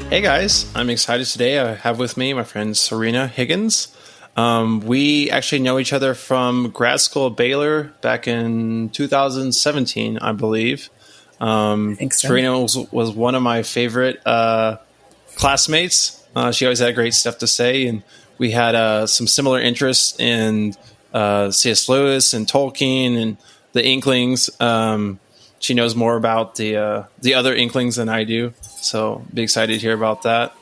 Hey guys, I'm excited today. I have with me my friend Sorina Higgins. We actually know each other from grad school at Baylor back in 2017, I believe. I think so. Sorina was one of my favorite classmates. She always had great stuff to say, and we had some similar interests in C.S. Lewis and Tolkien and the Inklings. She knows more about the other Inklings than I do, so be excited to hear about that.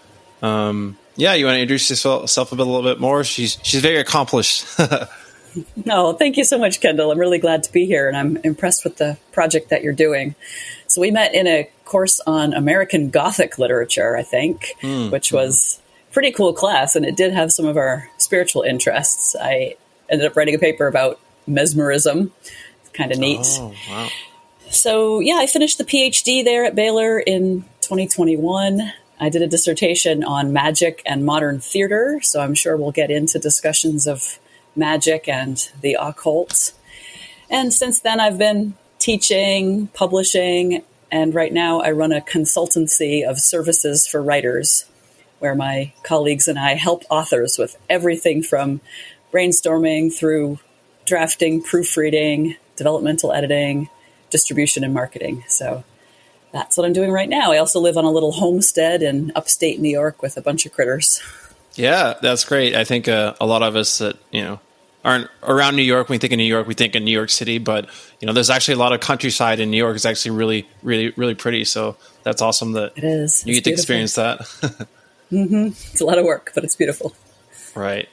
Yeah, you want to introduce yourself a little bit more? She's very accomplished. No, thank you so much, Kendall. I'm really glad to be here, and I'm impressed with the project that you're doing. So we met in a course on American Gothic literature, I think, which was a pretty cool class, and it did have some of our spiritual interests. I ended up writing a paper about mesmerism. It's kind of neat. Oh, wow. So, yeah, I finished the PhD there at Baylor in 2021. I did a dissertation on magic and modern theater, so I'm sure we'll get into discussions of magic and the occult. And since then, I've been teaching, publishing, and right now I run a consultancy of services for writers, where my colleagues and I help authors with everything from brainstorming through drafting, proofreading, developmental editing, distribution, and marketing. So that's what I'm doing right now. I also live on a little homestead in upstate New York with a bunch of critters. Yeah, that's great. I think a lot of us that, aren't around New York, when we think of New York, we think of New York City, but, there's actually a lot of countryside in New York. It's actually really, really, really pretty. So that's awesome that it is. You get to experience that. It's a lot of work, but it's beautiful. Right.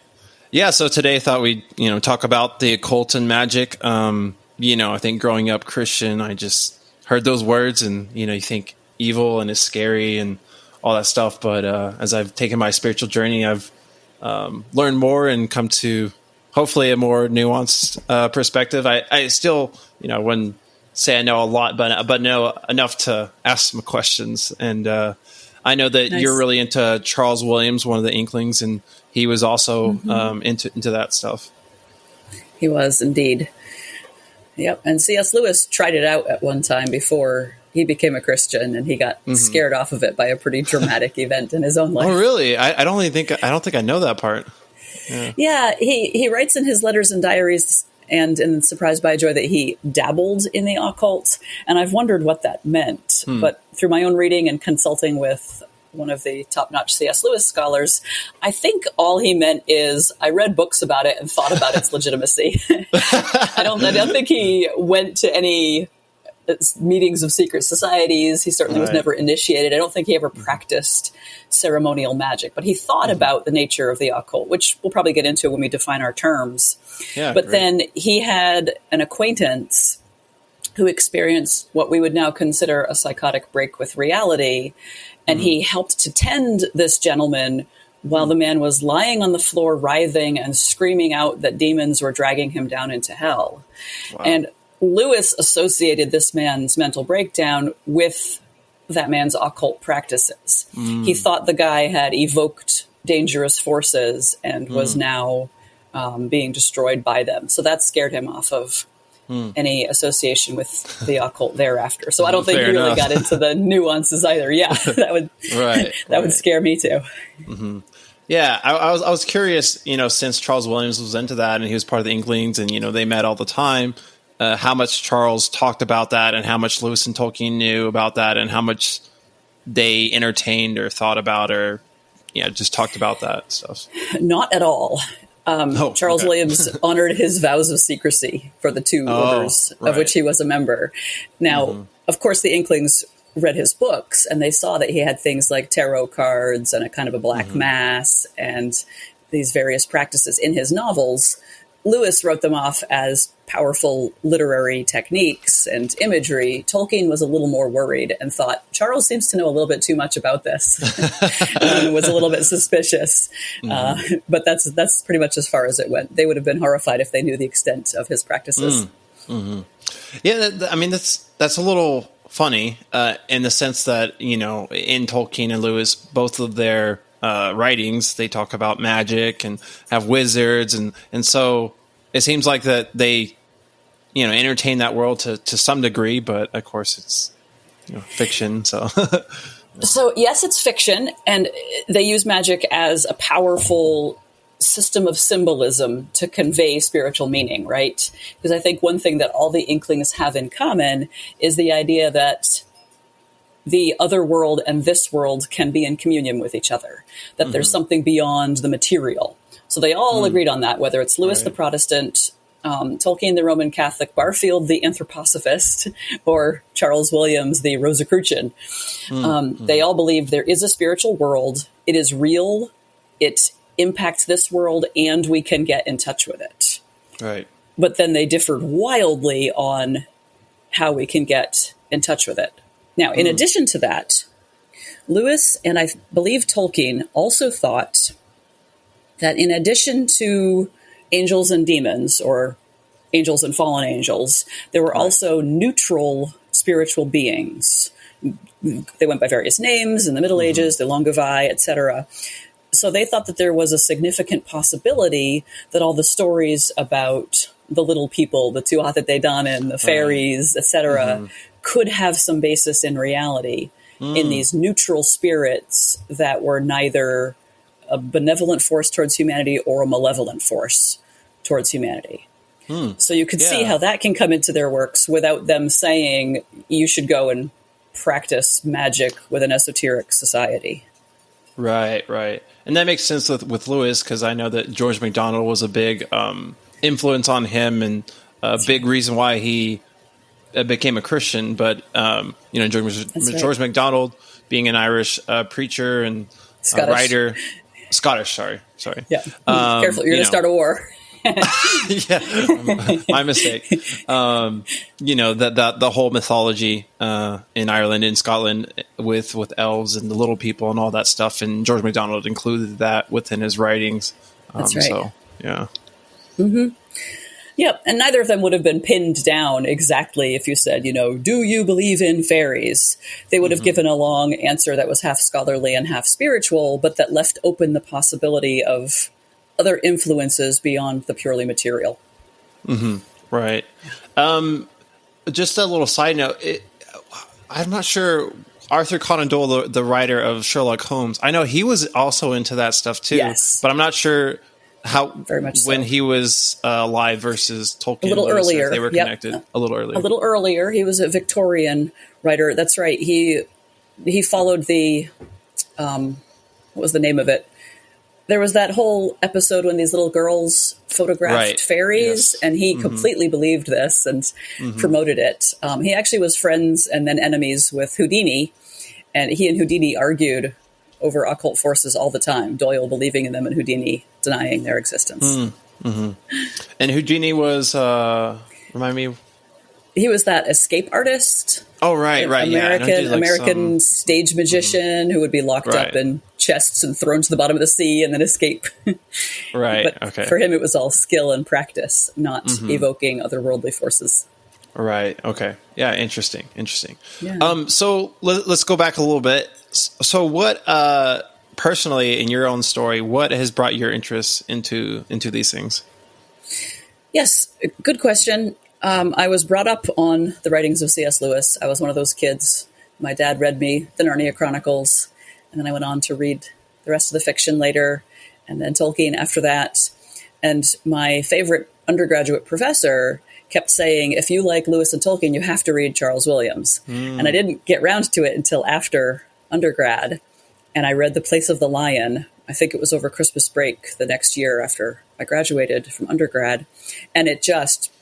Yeah. So today I thought we'd, talk about the occult and magic. I think growing up Christian, I just heard those words and, you think evil and it's scary and all that stuff. But as I've taken my spiritual journey, I've learned more and come to hopefully a more nuanced perspective. I still, wouldn't say I know a lot, but know enough to ask some questions. And I know that you're really into Charles Williams, one of the Inklings, and he was also into that stuff. He was indeed. Yep. And C.S. Lewis tried it out at one time before he became a Christian, and he got scared off of it by a pretty dramatic event in his own life. Oh, really? I don't think I know that part. Yeah, he writes in his letters and diaries and in Surprised by Joy that he dabbled in the occult, and I've wondered what that meant. But through my own reading and consulting with one of the top-notch C.S. Lewis scholars, I think all he meant is I read books about it and thought about its legitimacy. I don't think he went to any meetings of secret societies. He certainly was never initiated. I don't think he ever practiced ceremonial magic, but he thought about the nature of the occult, which we'll probably get into when we define our terms. Yeah, but then he had an acquaintance who experienced what we would now consider a psychotic break with reality. And he helped to tend this gentleman while the man was lying on the floor, writhing and screaming out that demons were dragging him down into hell. Wow. And Lewis associated this man's mental breakdown with that man's occult practices. He thought the guy had evoked dangerous forces and was now being destroyed by them. So that scared him off of any association with the occult thereafter. So I don't think he really got into the nuances either. Yeah, that would scare me too. Mm-hmm. Yeah, I was curious, since Charles Williams was into that and he was part of the Inklings and, they met all the time, how much Charles talked about that and how much Lewis and Tolkien knew about that and how much they entertained or thought about or, just talked about that stuff. Not at all. Charles Williams honored his vows of secrecy for the two orders of which he was a member. Now, of course, the Inklings read his books and they saw that he had things like tarot cards and a kind of a black mass and these various practices in his novels. Lewis wrote them off as powerful literary techniques and imagery. Tolkien was a little more worried and thought, Charles seems to know a little bit too much about this, and was a little bit suspicious. But that's pretty much as far as it went. They would have been horrified if they knew the extent of his practices. Yeah, I mean, that's a little funny in the sense that, in Tolkien and Lewis, both of their writings, they talk about magic and have wizards. And so it seems like that they, entertain that world to some degree, but of course it's, fiction. So So, yes, it's fiction, and they use magic as a powerful system of symbolism to convey spiritual meaning, right? Because I think one thing that all the Inklings have in common is the idea that the other world and this world can be in communion with each other, that there's something beyond the material. So they all agreed on that, whether it's Lewis the Protestant, Tolkien the Roman Catholic, Barfield the anthroposophist, or Charles Williams the Rosicrucian. They all believed there is a spiritual world. It is real. It impacts this world, and we can get in touch with it. Right. But then they differed wildly on how we can get in touch with it. Now, in addition to that, Lewis and I believe Tolkien also thought that in addition to angels and demons, or angels and fallen angels, there were also neutral spiritual beings. They went by various names in the Middle Ages, the Longovi, etc. So they thought that there was a significant possibility that all the stories about the little people, the Tuatha De Danann, the fairies, etc., could have some basis in reality in these neutral spirits that were neither a benevolent force towards humanity or a malevolent force towards humanity. So you could see how that can come into their works without them saying you should go and practice magic with an esoteric society. Right. And that makes sense with Lewis, because I know that George MacDonald was a big influence on him, and a big reason why he became a Christian. But, George MacDonald being an Irish preacher and writer, Scottish, sorry. Yeah. Careful, you're going to start a war. My mistake. The whole mythology in Ireland and Scotland with elves and the little people and all that stuff, and George MacDonald included that within his writings. That's right. So, yeah. Yep, and neither of them would have been pinned down exactly if you said, do you believe in fairies? They would have given a long answer that was half scholarly and half spiritual, but that left open the possibility of other influences beyond the purely material. Right. Just a little side note. I'm not sure. Arthur Conan Doyle, the writer of Sherlock Holmes, I know he was also into that stuff too. Yes. But I'm not sure how very much when he was alive versus Tolkien. A little earlier. They were connected. A little earlier. A little earlier. He was a Victorian writer. That's right. He followed the what was the name of it? There was that whole episode when these little girls photographed fairies, and he completely believed this and promoted it. He actually was friends and then enemies with Houdini, and he and Houdini argued over occult forces all the time, Doyle believing in them and Houdini denying their existence. And Houdini was, remind me? He was that escape artist. Oh, right. American stage magician who would be locked up in chests and thrown to the bottom of the sea and then escape. But for him, it was all skill and practice, not evoking otherworldly forces. Right. Okay. Yeah. Interesting. Yeah. So let's go back a little bit. So what, personally, in your own story, what has brought your interest into these things? Yes. Good question. I was brought up on the writings of C.S. Lewis. I was one of those kids. My dad read me the Narnia Chronicles, and then I went on to read the rest of the fiction later, and then Tolkien after that. And my favorite undergraduate professor kept saying, if you like Lewis and Tolkien, you have to read Charles Williams. And I didn't get round to it until after undergrad, and I read The Place of the Lion. I think it was over Christmas break the next year after I graduated from undergrad, and it just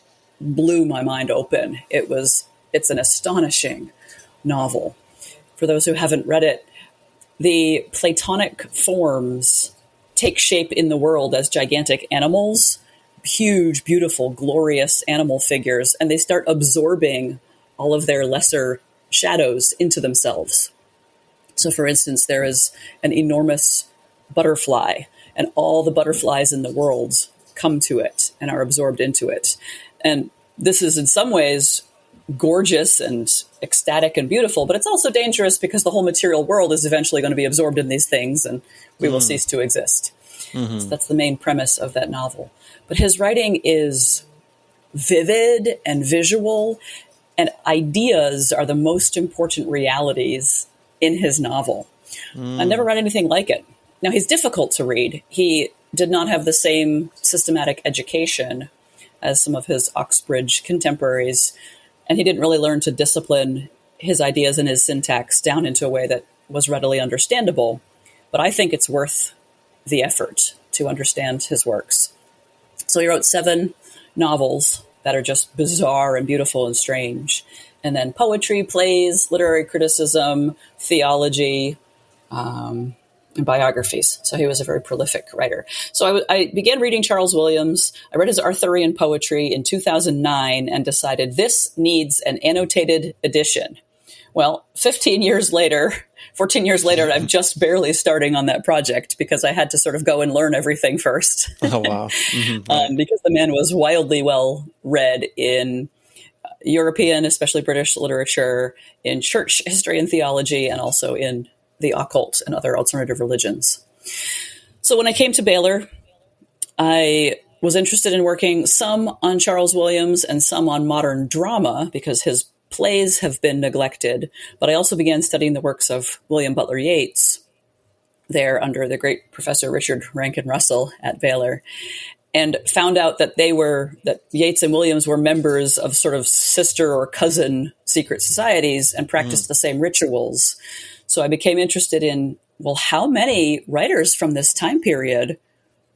blew my mind open. It's an astonishing novel. For those who haven't read it, the Platonic forms take shape in the world as gigantic animals, huge, beautiful, glorious animal figures, and they start absorbing all of their lesser shadows into themselves. So, for instance, there is an enormous butterfly, and all the butterflies in the world come to it and are absorbed into it. And this is in some ways gorgeous and ecstatic and beautiful, but it's also dangerous because the whole material world is eventually going to be absorbed in these things and we will cease to exist. So that's the main premise of that novel. But his writing is vivid and visual, and ideas are the most important realities in his novel. I never read anything like it. Now, he's difficult to read. He did not have the same systematic education as some of his Oxbridge contemporaries, and he didn't really learn to discipline his ideas and his syntax down into a way that was readily understandable. But I think it's worth the effort to understand his works. So he wrote 7 novels that are just bizarre and beautiful and strange. And then poetry, plays, literary criticism, theology, and biographies. So he was a very prolific writer. So I began reading Charles Williams. I read his Arthurian poetry in 2009 and decided this needs an annotated edition. Well, 14 years later, I'm just barely starting on that project because I had to sort of go and learn everything first. Oh, wow. Mm-hmm. Because the man was wildly well read in European, especially British literature, in church history and theology, and also in the occult and other alternative religions. So when I came to Baylor, I was interested in working some on Charles Williams and some on modern drama because his plays have been neglected. But I also began studying the works of William Butler Yeats there under the great Professor Richard Rankin Russell at Baylor, and found out that that Yeats and Williams were members of sort of sister or cousin secret societies and practiced the same rituals. So I became interested in, well, how many writers from this time period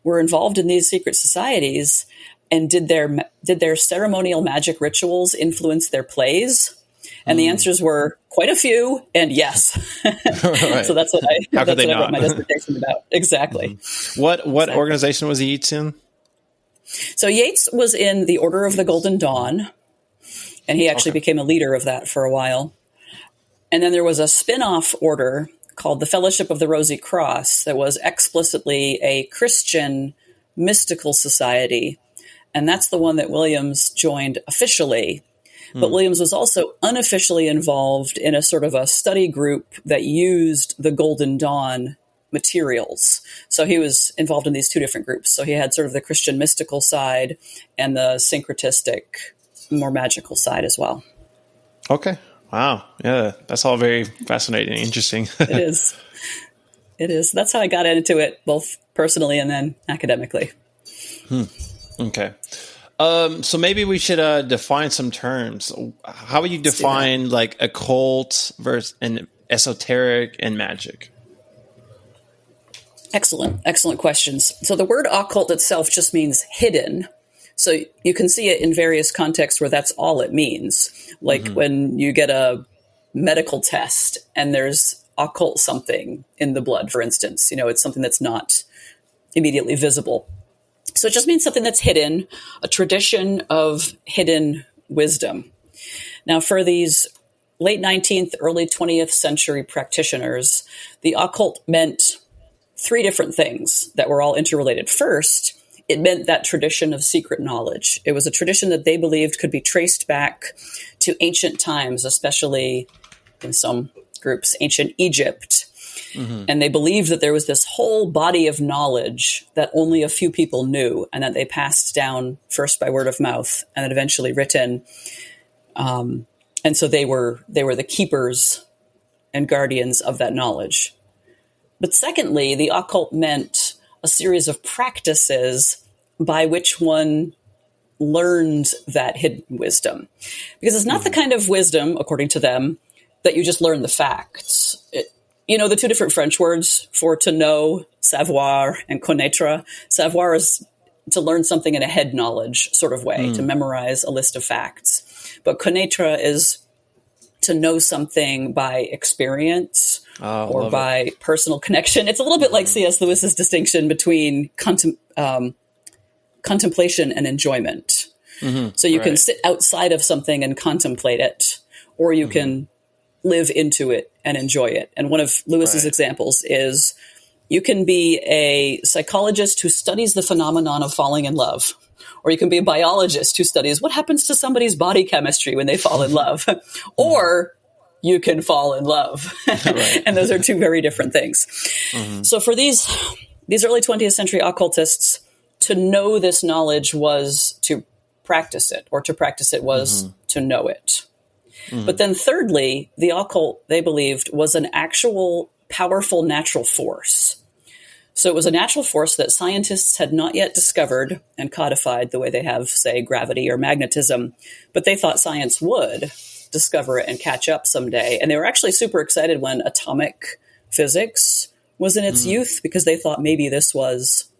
were involved in these secret societies, and did their ceremonial magic rituals influence their plays? And the answers were quite a few, and yes. Right. So that's what I wrote my dissertation about. Exactly. Mm-hmm. What organization was Yeats in? So Yeats was in the Order of the Golden Dawn, and he actually became a leader of that for a while. And then there was a spin-off order called the Fellowship of the Rosy Cross that was explicitly a Christian mystical society. And that's the one that Williams joined officially. But Williams was also unofficially involved in a sort of a study group that used the Golden Dawn materials. So he was involved in these 2 different groups. So he had sort of the Christian mystical side and the syncretistic, more magical side as well. Okay. Wow. Yeah, that's all very fascinating and interesting. It is. It is. That's how I got into it, both personally and then academically. Okay. So maybe we should define some terms. How would you define like occult versus and esoteric and magic? Excellent questions. So the word occult itself just means hidden. So you can see it in various contexts where that's all it means. Like when you get a medical test and there's occult something in the blood, for instance, it's something that's not immediately visible. So it just means something that's hidden, a tradition of hidden wisdom. Now, for these late 19th, early 20th century practitioners, the occult meant 3 different things that were all interrelated. First, it meant that tradition of secret knowledge. It was a tradition that they believed could be traced back to ancient times, especially in some groups, ancient Egypt. And they believed that there was this whole body of knowledge that only a few people knew, and that they passed down first by word of mouth and then eventually written. And so they were the keepers and guardians of that knowledge. But secondly, the occult meant a series of practices by which one learned that hidden wisdom. Because it's not the kind of wisdom, according to them, that you just learn the facts. The 2 different French words for to know, savoir, and connaître. Savoir is to learn something in a head knowledge sort of way, to memorize a list of facts. But connaître is to know something by experience or by personal connection. It's a little bit like C.S. Lewis's distinction between contemplation and enjoyment. So you can sit outside of something and contemplate it, or you can live into it and enjoy it. And one of Lewis's examples is you can be a psychologist who studies the phenomenon of falling in love, or you can be a biologist who studies what happens to somebody's body chemistry when they fall in love, or you can fall in love. And those are 2 very different things. So for these early 20th century occultists, to know this knowledge was to practice it, or to practice it was to know it. But then thirdly, the occult, they believed, was an actual powerful natural force. So it was a natural force that scientists had not yet discovered and codified the way they have, say, gravity or magnetism, but they thought science would discover it and catch up someday. And they were actually super excited when atomic physics was in its youth, because they thought maybe this was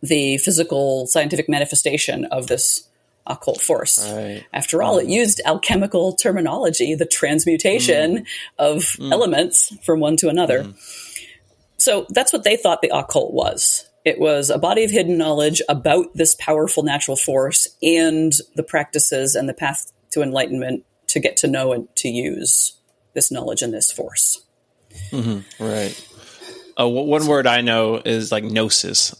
the physical scientific manifestation of this occult force. Right. After all, it used alchemical terminology, the transmutation of elements from one to another. So that's what they thought the occult was. It was a body of hidden knowledge about this powerful natural force and the practices and the path to enlightenment to get to know and to use this knowledge and this force. Right. One word I know is like gnosis.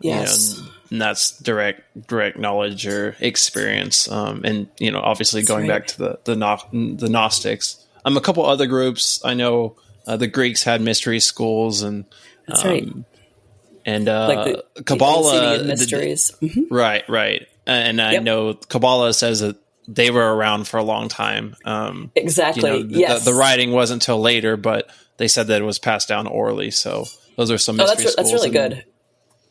Yes. And that's direct knowledge or experience. And, obviously going back to the Gnostics. A couple other groups I know, the Greeks had mystery schools and, That's right. And Like the Kabbalah, Eleusinian mysteries. right. And I know Kabbalah says that they were around for a long time. Exactly. Yes. The writing wasn't until later, but they said that it was passed down orally. So those are some mystery schools. That's really good.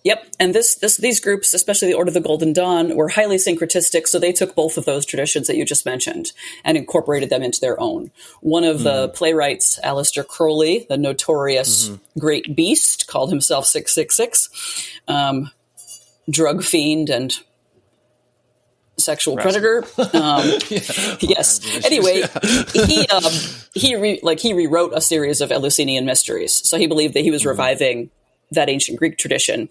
Yep. And these groups, especially the Order of the Golden Dawn, were highly syncretistic. So they took both of those traditions that you just mentioned and incorporated them into their own. One of the playwrights, Aleister Crowley, the notorious great beast, called himself 666, drug fiend and sexual predator. Yes. Anyway, he rewrote a series of Eleusinian mysteries. So he believed that he was reviving that ancient Greek tradition.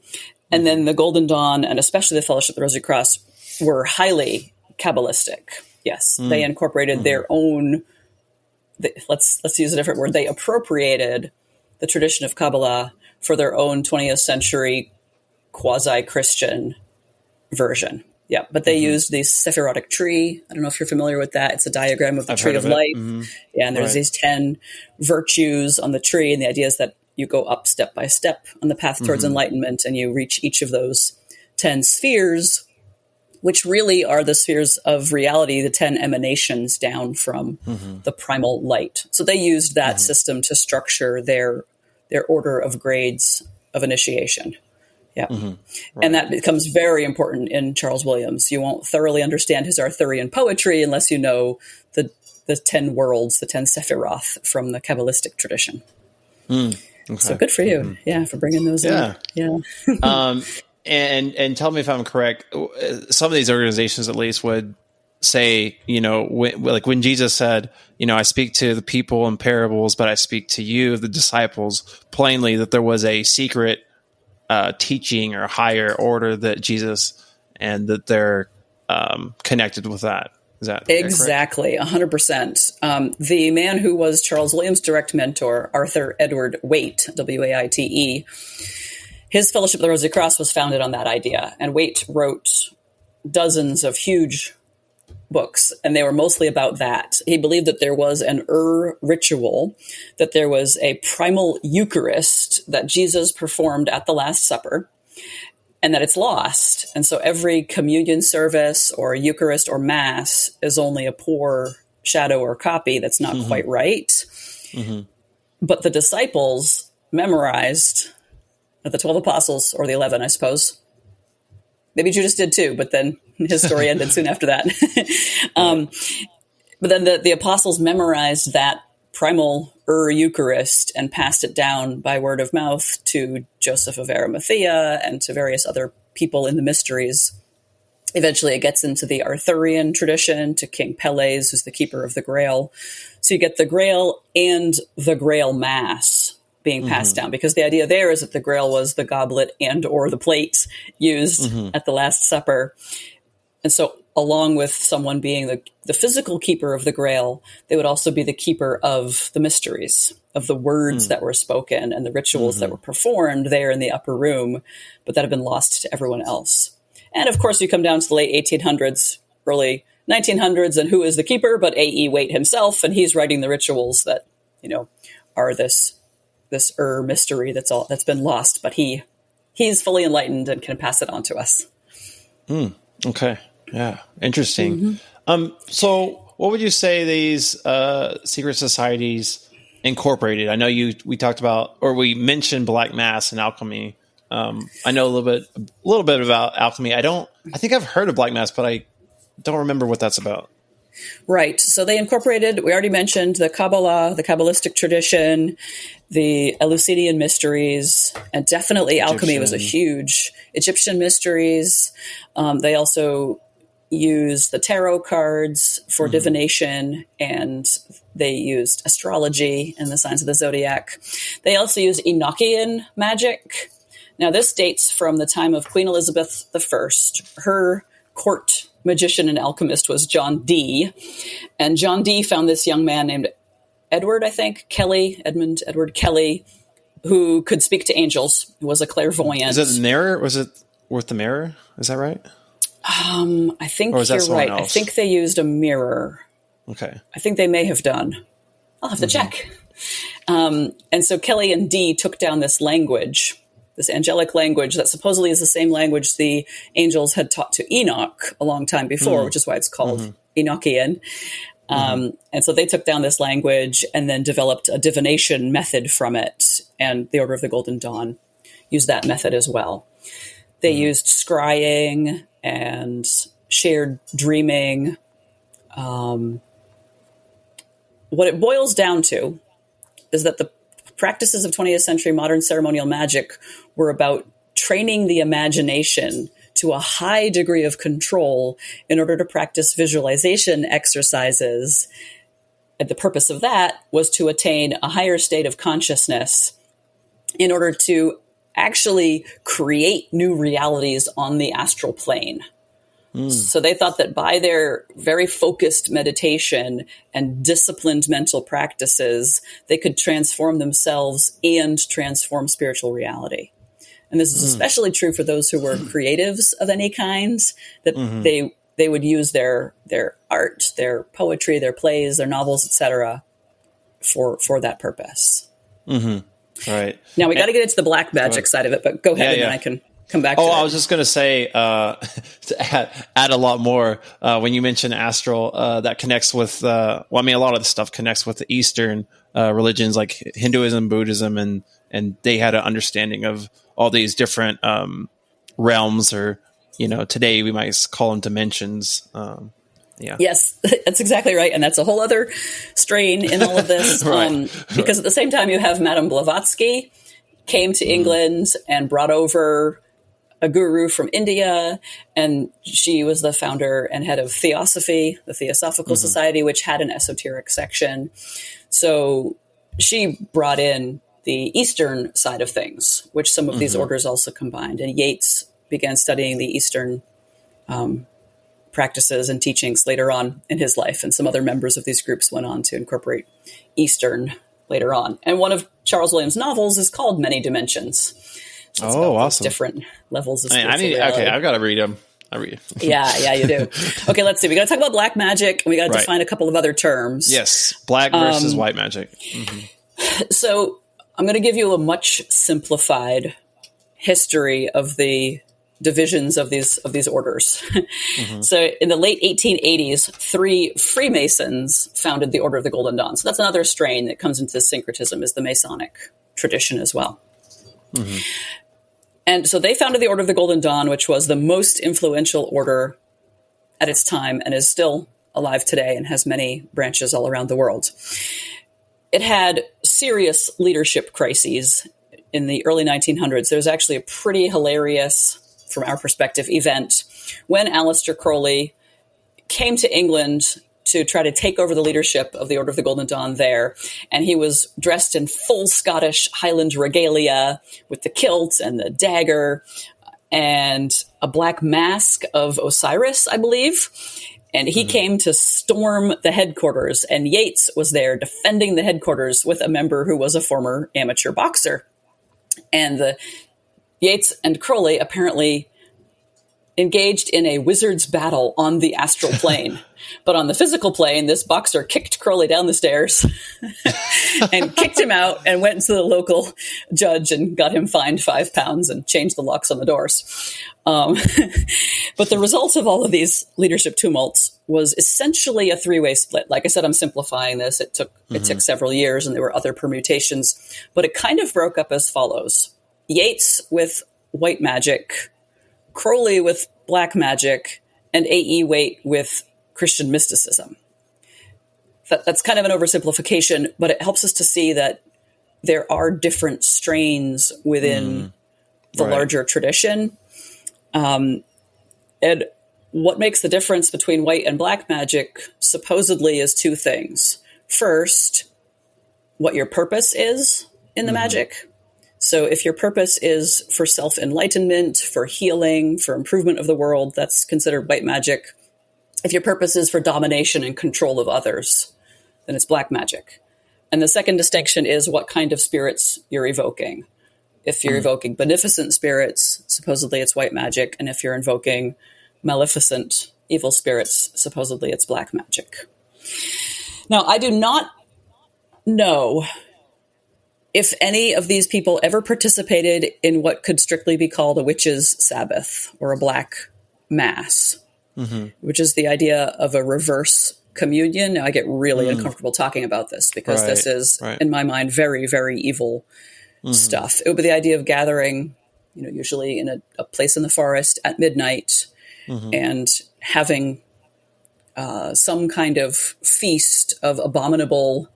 And then the Golden Dawn, and especially the Fellowship of the Rosy Cross, were highly Kabbalistic. Yes, they incorporated their own, let's use a different word, they appropriated the tradition of Kabbalah for their own 20th century quasi-Christian version. Yeah, but they used the Sephirotic tree. I don't know if you're familiar with that. It's a diagram of the tree of life. Yeah, and there's these 10 virtues on the tree, and the idea is that you go up step by step on the path towards enlightenment, and you reach each of those 10 spheres, which really are the spheres of reality, the 10 emanations down from the primal light. So they used that system to structure their order of grades of initiation. Yeah. Right. And that becomes very important in Charles Williams. You won't thoroughly understand his Arthurian poetry unless you know the 10 worlds, the 10 Sephiroth from the Kabbalistic tradition. Okay. So good for you. Yeah, for bringing those in. Yeah. And tell me if I'm correct. Some of these organizations, at least, would say, when Jesus said, I speak to the people in parables, but I speak to you, the disciples, plainly, that there was a secret teaching or higher order that Jesus, and that they're connected with that. Is that exactly correct? 100%? The man who was Charles Williams' direct mentor, Arthur Edward Waite, Waite, his Fellowship of the Rosy Cross was founded on that idea. And Waite wrote dozens of huge books, and they were mostly about that. He believed that there was an ritual, that there was a primal Eucharist that Jesus performed at the Last Supper, and that it's lost. And so every communion service or Eucharist or Mass is only a poor shadow or copy that's not quite right. But the disciples memorized, the 12 apostles, or the 11, I suppose. Maybe Judas did too, but then his story ended soon after that. But then the apostles memorized that primal Eucharist and passed it down by word of mouth to Joseph of Arimathea and to various other people in the mysteries. Eventually it gets into the Arthurian tradition, to King Pelles, who's the keeper of the Grail. So you get the Grail and the Grail Mass being passed down, because the idea there is that the Grail was the goblet and or the plate used at the Last Supper. And so along with someone being the physical keeper of the Grail, they would also be the keeper of the mysteries, of the words that were spoken and the rituals that were performed there in the upper room, but that have been lost to everyone else. And of course, you come down to the late 1800s, early 1900s, and who is the keeper but A.E. Waite himself, and he's writing the rituals that, are this mystery that's been lost, but he's fully enlightened and can pass it on to us. Okay. Yeah. Interesting. So what would you say these secret societies incorporated? I know we talked about, or we mentioned black mass and alchemy. I know a little bit about alchemy. I think I've heard of black mass, but I don't remember what that's about. Right. So they incorporated, we already mentioned the Kabbalah, the Kabbalistic tradition, the Eleusinian mysteries, and definitely alchemy was a huge Egyptian mysteries. They also used the tarot cards for divination, and they used astrology and the signs of the zodiac. They also used Enochian magic. Now, this dates from the time of Queen Elizabeth I. Her court magician and alchemist was John Dee. And John Dee found this young man named Edmund Edward Kelly, who could speak to angels, who was a clairvoyant. Is it the mirror? Was it worth the mirror? Is that right? I think you're right. Else? I think they used a mirror. Okay. I think they may have done. I'll have to check. And so Kelly and Dee took down this language, this angelic language that supposedly is the same language the angels had taught to Enoch a long time before, which is why it's called Enochian. And so they took down this language and then developed a divination method from it. And the Order of the Golden Dawn used that method as well. They used scrying and shared dreaming. What it boils down to is that the practices of 20th century modern ceremonial magic were about training the imagination to a high degree of control in order to practice visualization exercises. And the purpose of that was to attain a higher state of consciousness in order to actually create new realities on the astral plane. So they thought that by their very focused meditation and disciplined mental practices, they could transform themselves and transform spiritual reality. And this is especially true for those who were creatives of any kind, that they would use their art, their poetry, their plays, their novels, etc., for that purpose. Right. Now we got to get into the black magic side of it, but go ahead and then I can come back to it. I was just going to say, to add a lot more, when you mentioned astral, that connects with, a lot of the stuff connects with the Eastern religions like Hinduism, Buddhism, and they had an understanding of all these different realms, or, today we might call them dimensions. Yes, that's exactly right. And that's a whole other strain in all of this. Because at the same time, you have Madame Blavatsky came to England and brought over a guru from India, and she was the founder and head of Theosophy, the Theosophical Society, which had an esoteric section. So she brought in the Eastern side of things, which some of these orders also combined. And Yeats began studying the Eastern practices and teachings later on in his life, and some other members of these groups went on to incorporate Eastern later on. And one of Charles Williams' novels is called Many Dimensions. So it's about awesome. Different levels of spirituality. Okay, I've got to read them. Yeah, you do. Okay, let's see. We got to talk about black magic, and we got to define a couple of other terms. Yes, black versus white magic. So I'm going to give you a much simplified history of the divisions of these orders. So in the late 1880s, 3 Freemasons founded the Order of the Golden Dawn. So that's another strain that comes into syncretism, is the Masonic tradition as well. And so they founded the Order of the Golden Dawn, which was the most influential order at its time and is still alive today and has many branches all around the world. It had serious leadership crises in the early 1900s. There was actually a pretty hilarious, from our perspective, event when Aleister Crowley came to England to try to take over the leadership of the Order of the Golden Dawn there. And he was dressed in full Scottish Highland regalia with the kilt and the dagger and a black mask of Osiris, I believe. And he came to storm the headquarters, and Yeats was there defending the headquarters with a member who was a former amateur boxer. And the Yeats and Crowley apparently engaged in a wizard's battle on the astral plane. But on the physical plane, this boxer kicked Crowley down the stairs and kicked him out and went to the local judge and got him fined £5 and changed the locks on the doors. But the result of all of these leadership tumults was essentially a three-way split. Like I said, I'm simplifying this. It took several years, and there were other permutations, but it kind of broke up as follows: Yeats with white magic, Crowley with black magic, and A.E. Waite with Christian mysticism. That's kind of an oversimplification, but it helps us to see that there are different strains within the larger tradition. And what makes the difference between white and black magic supposedly is two things. First, what your purpose is in the magic. So if your purpose is for self-enlightenment, for healing, for improvement of the world, that's considered white magic. If your purpose is for domination and control of others, then it's black magic. And the second distinction is what kind of spirits you're evoking. If you're evoking beneficent spirits, supposedly it's white magic. And if you're invoking maleficent, evil spirits, supposedly it's black magic. Now, I do not know if any of these people ever participated in what could strictly be called a witch's Sabbath or a black mass, which is the idea of a reverse communion. Now, I get really uncomfortable talking about this because this is, in my mind, very, very evil stuff. It would be the idea of gathering, usually in a place in the forest at midnight and having some kind of feast of abominable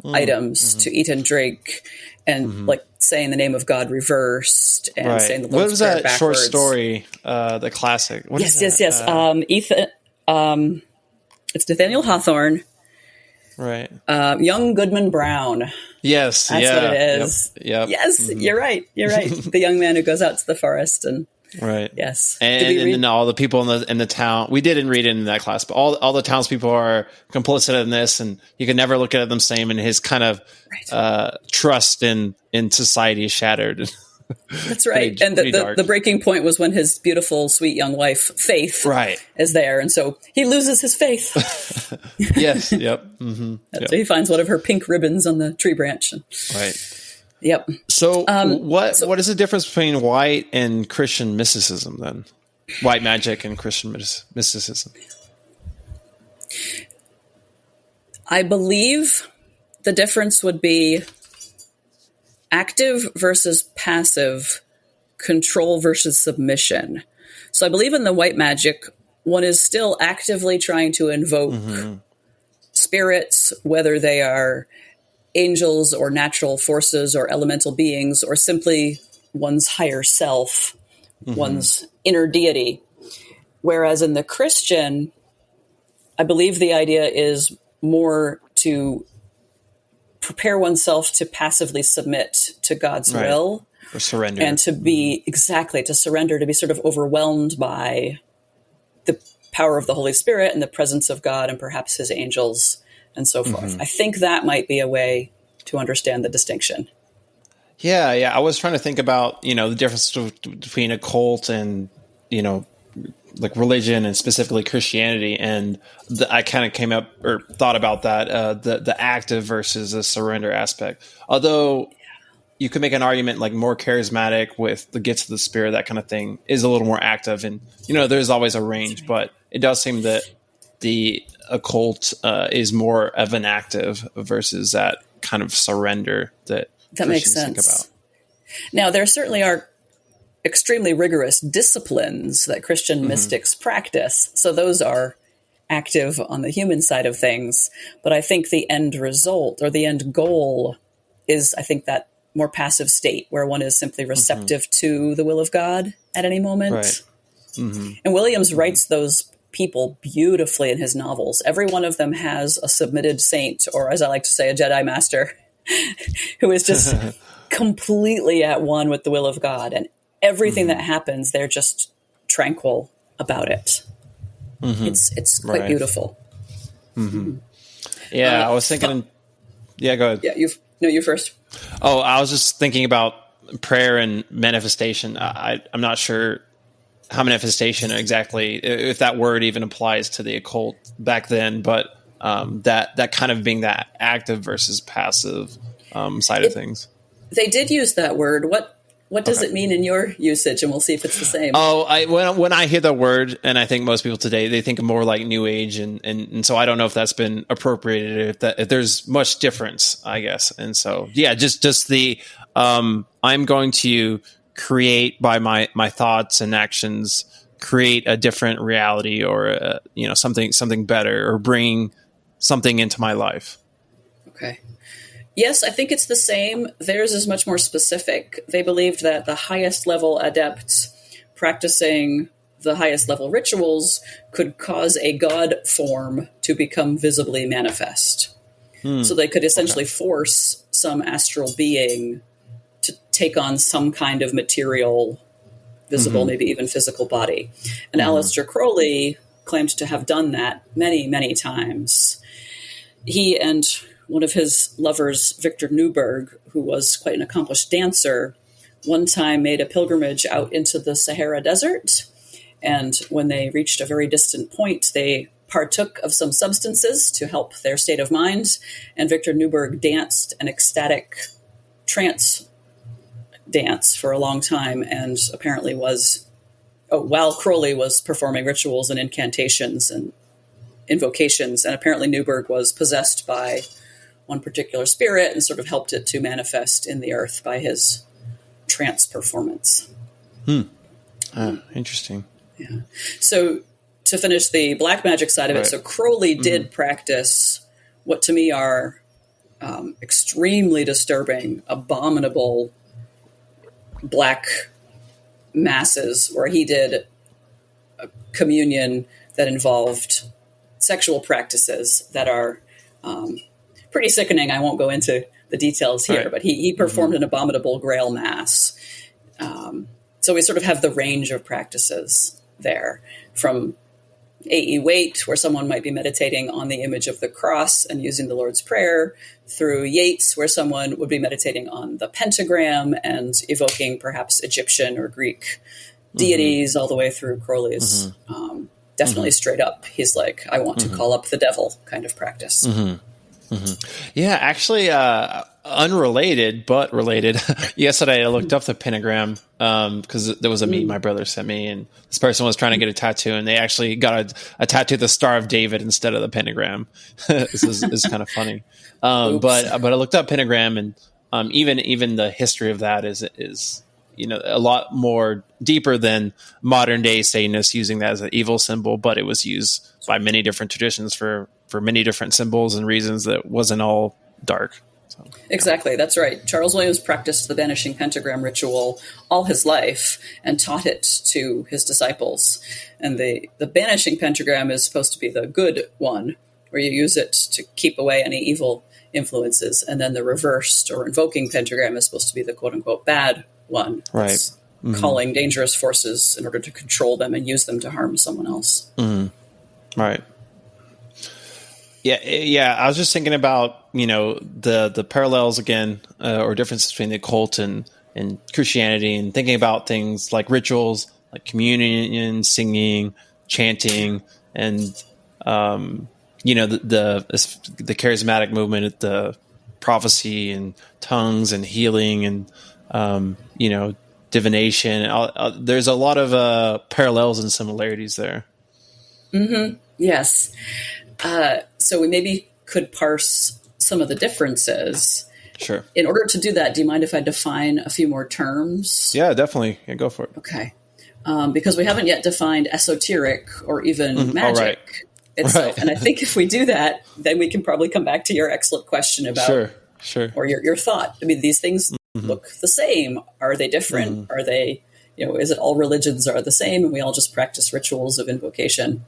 items to eat and drink, and like saying the name of God reversed and saying the Lord's What was Prayer that backwards. short story, the classic? What is that? Yes. Ethan, it's Nathaniel Hawthorne. Right. Young Goodman Brown. Yes. That's what it is. Yep. Yes, you're right. The young man who goes out to the forest and yes. And all the people in the town. We didn't read it in that class, but all the townspeople are complicit in this, and you can never look at them same. And his kind of trust in society is shattered. That's right. And the breaking point was when his beautiful, sweet young wife, Faith, is there. And so he loses his faith. Yes. Yep. So he finds one of her pink ribbons on the tree branch. Right. Yep. So what is the difference between white and Christian mysticism then? White magic and Christian mysticism? I believe the difference would be active versus passive, control versus submission. So I believe in the white magic, one is still actively trying to invoke spirits, whether they are angels or natural forces or elemental beings, or simply one's higher self, one's inner deity. Whereas in the Christian, I believe the idea is more to prepare oneself to passively submit to God's will. Or surrender. And to be, to surrender, to be sort of overwhelmed by the power of the Holy Spirit and the presence of God and perhaps his angels and so forth. I think that might be a way to understand the distinction. Yeah. I was trying to think about, the difference between occult and, like religion and specifically Christianity. And I kind of came up or thought about that, the active versus the surrender aspect. Although you could make an argument like more charismatic with the gifts of the Spirit, that kind of thing is a little more active. And, there's always a range, but it does seem that the occult is more of an active versus that kind of surrender that makes sense. Think about. Now, there certainly are extremely rigorous disciplines that Christian mystics practice. So those are active on the human side of things. But I think the end result or the end goal is, I think, that more passive state where one is simply receptive to the will of God at any moment. Right. And Williams writes those people beautifully in his novels. Every one of them has a submitted saint, or as I like to say, a Jedi master, who is just completely at one with the will of God. And everything that happens, they're just tranquil about it. It's quite beautiful. Yeah, I was thinking. Yeah, go ahead. Yeah, you first. Oh, I was just thinking about prayer and manifestation. I'm not sure how manifestation exactly, if that word even applies to the occult back then, but that kind of being that active versus passive side of things. They did use that word. What does it mean in your usage? And we'll see if it's the same. Oh, when I hear the word, and I think most people today, they think more like New Age, and so I don't know if that's been appropriated, if there's much difference, I guess. And so, yeah, just the I'm going to create by my thoughts and actions, create a different reality, or something better, or bring something into my life. Okay. Yes, I think it's the same. Theirs is much more specific. They believed that the highest level adepts practicing the highest level rituals could cause a god form to become visibly manifest. So they could essentially force some astral being to take on some kind of material, visible, maybe even physical body. And Aleister Crowley claimed to have done that many, many times. He and one of his lovers, Victor Newberg, who was quite an accomplished dancer, one time made a pilgrimage out into the Sahara Desert. And when they reached a very distant point, they partook of some substances to help their state of mind. And Victor Newberg danced an ecstatic trance dance for a long time, and apparently while Crowley was performing rituals and incantations and invocations, and apparently Newberg was possessed by one particular spirit and sort of helped it to manifest in the earth by his trance performance. Interesting. Yeah. So to finish the black magic side of it, so Crowley did practice what to me are extremely disturbing, abominable black masses, where he did a communion that involved sexual practices that are pretty sickening. I won't go into the details here, but he performed an abominable Grail Mass. So we sort of have the range of practices there, from A.E. Waite, where someone might be meditating on the image of the cross and using the Lord's Prayer, through Yeats, where someone would be meditating on the pentagram and evoking perhaps Egyptian or Greek deities, all the way through Crowley's definitely straight up. He's like, I want to call up the devil kind of practice. Yeah, actually, unrelated but related. Yesterday, I looked up the pentagram because there was a meme my brother sent me, and this person was trying to get a tattoo, and they actually got a tattoo of the Star of David instead of the pentagram. This is kind of funny. But I looked up pentagram, and even the history of that is a lot more deeper than modern day Satanists using that as an evil symbol, but it was used by many different traditions for many different symbols and reasons that wasn't all dark. So, exactly. That's right. Charles Williams practiced the banishing pentagram ritual all his life and taught it to his disciples. And the banishing pentagram is supposed to be the good one, where you use it to keep away any evil influences. And then the reversed or invoking pentagram is supposed to be the quote unquote bad one. Right. Calling dangerous forces in order to control them and use them to harm someone else. Right. Yeah. I was just thinking about, the parallels again, or differences between the occult and Christianity, and thinking about things like rituals, like communion, singing, chanting, and, the charismatic movement, the prophecy and tongues and healing and, divination. There's a lot of parallels and similarities there. Yes. So we maybe could parse some of the differences. Sure. In order to do that, do you mind if I define a few more terms? Yeah, definitely. Yeah, go for it. Okay. Because we haven't yet defined esoteric or even magic itself. And I think if we do that, then we can probably come back to your excellent question about Sure. Or your thought. I mean, these things look the same. Are they different? Are they, is it all religions are the same and we all just practice rituals of invocation?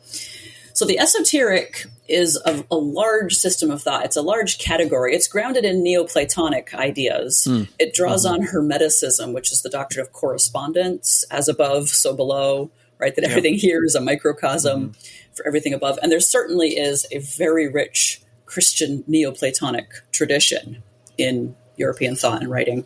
So the esoteric is a large system of thought. It's a large category. It's grounded in Neoplatonic ideas. It draws on Hermeticism, which is the doctrine of correspondence, as above, so below, right? That everything here is a microcosm for everything above. And there certainly is a very rich Christian Neoplatonic tradition in European thought and writing.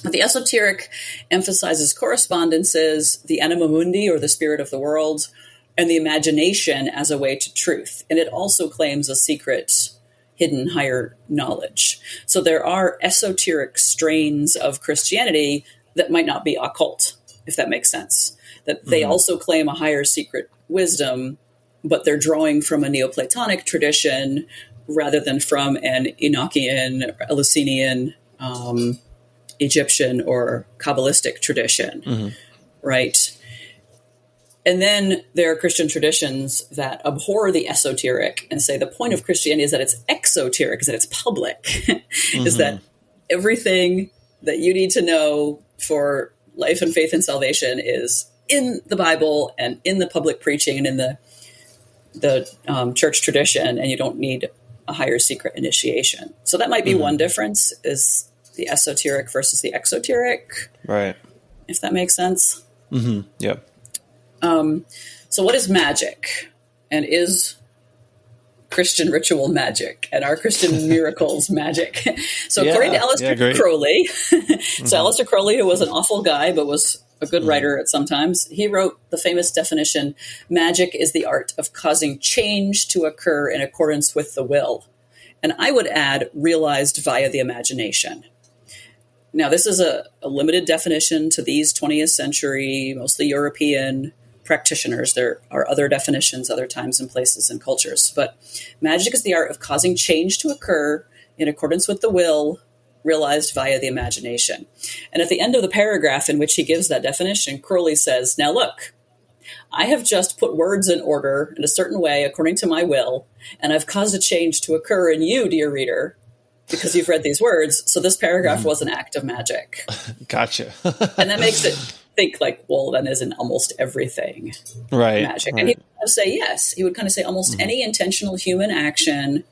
But the esoteric emphasizes correspondences, the anima mundi, or the spirit of the world, and the imagination as a way to truth. And it also claims a secret, hidden higher knowledge. So there are esoteric strains of Christianity that might not be occult, if that makes sense. That they also claim a higher secret wisdom, but they're drawing from a Neoplatonic tradition rather than from an Enochian, Eleusinian, Egyptian, or Kabbalistic tradition, right? And then there are Christian traditions that abhor the esoteric and say the point of Christianity is that it's exoteric, is that it's public, is that everything that you need to know for life and faith and salvation is in the Bible and in the public preaching and in the church tradition, and you don't need a higher secret initiation. So that might be one difference, is the esoteric versus the exoteric. Right. If that makes sense. Yep. So what is magic? And is Christian ritual magic? And are Christian miracles magic? So according to Aleister Crowley, so Aleister Crowley, who was an awful guy but was a good writer at sometimes, he wrote the famous definition: magic is the art of causing change to occur in accordance with the will. And I would add, realized via the imagination. Now, this is a limited definition to these 20th century, mostly European practitioners. There are other definitions, other times and places and cultures. But magic is the art of causing change to occur in accordance with the will, realized via the imagination. And at the end of the paragraph in which he gives that definition, Crowley says, now look, I have just put words in order in a certain way according to my will, and I've caused a change to occur in you, dear reader, because you've read these words. So this paragraph was an act of magic. Gotcha. And that makes it think like, well, then isn't almost everything magic? Right. And he would say yes. He would kind of say almost any intentional human action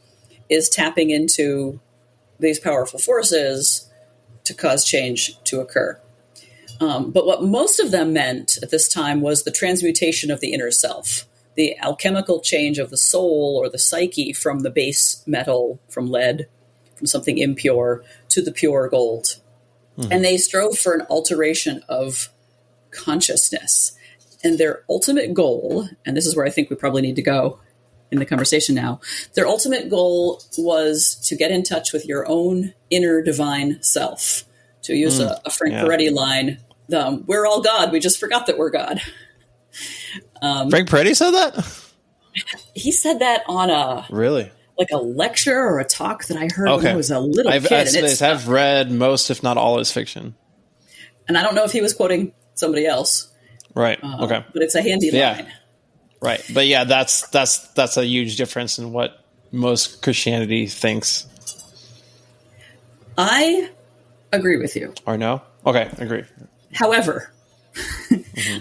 is tapping into these powerful forces to cause change to occur. But what most of them meant at this time was the transmutation of the inner self, the alchemical change of the soul or the psyche from the base metal, from lead, from something impure, to the pure gold. And they strove for an alteration of consciousness. And their ultimate goal, and this is where I think we probably need to go in the conversation now, their ultimate goal was to get in touch with your own inner divine self. To use a Frank Peretti line, we're all God, we just forgot that we're God. Frank Peretti said that? He said that on a lecture or a talk that I heard when I was a little kid. I've read most, if not all, his fiction. And I don't know if he was quoting somebody else. Right. Okay. But it's a handy line. Right. But yeah, that's a huge difference in what most Christianity thinks. I agree with you. Or no? Okay, agree. However,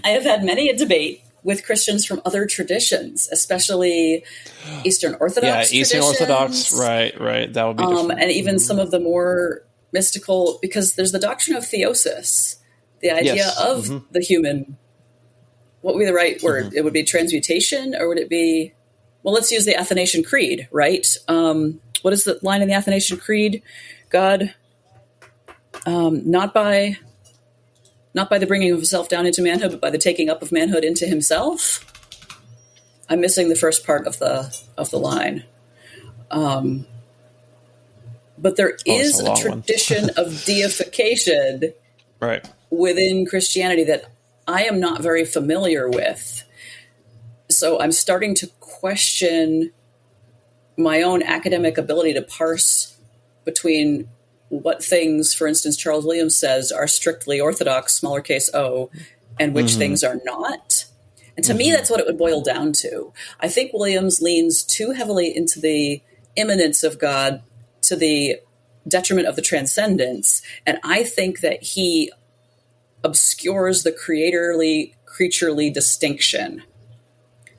I have had many a debate with Christians from other traditions, especially Eastern Orthodox traditions. Eastern Orthodox, right. That would be different. And even some of the more mystical, because there's the doctrine of theosis, the idea of the human. What would be the right word? It would be transmutation, or would it be, well, let's use the Athanasian Creed, right? What is the line in the Athanasian Creed? God, not by the bringing of himself down into manhood, but by the taking up of manhood into himself. I'm missing the first part of the line. But there is a tradition of deification within Christianity that I am not very familiar with. So I'm starting to question my own academic ability to parse between what things, for instance, Charles Williams says are strictly orthodox, smaller case O, and which things are not. And to me, that's what it would boil down to. I think Williams leans too heavily into the immanence of God to the detriment of the transcendence. And I think that he obscures the creaturely distinction.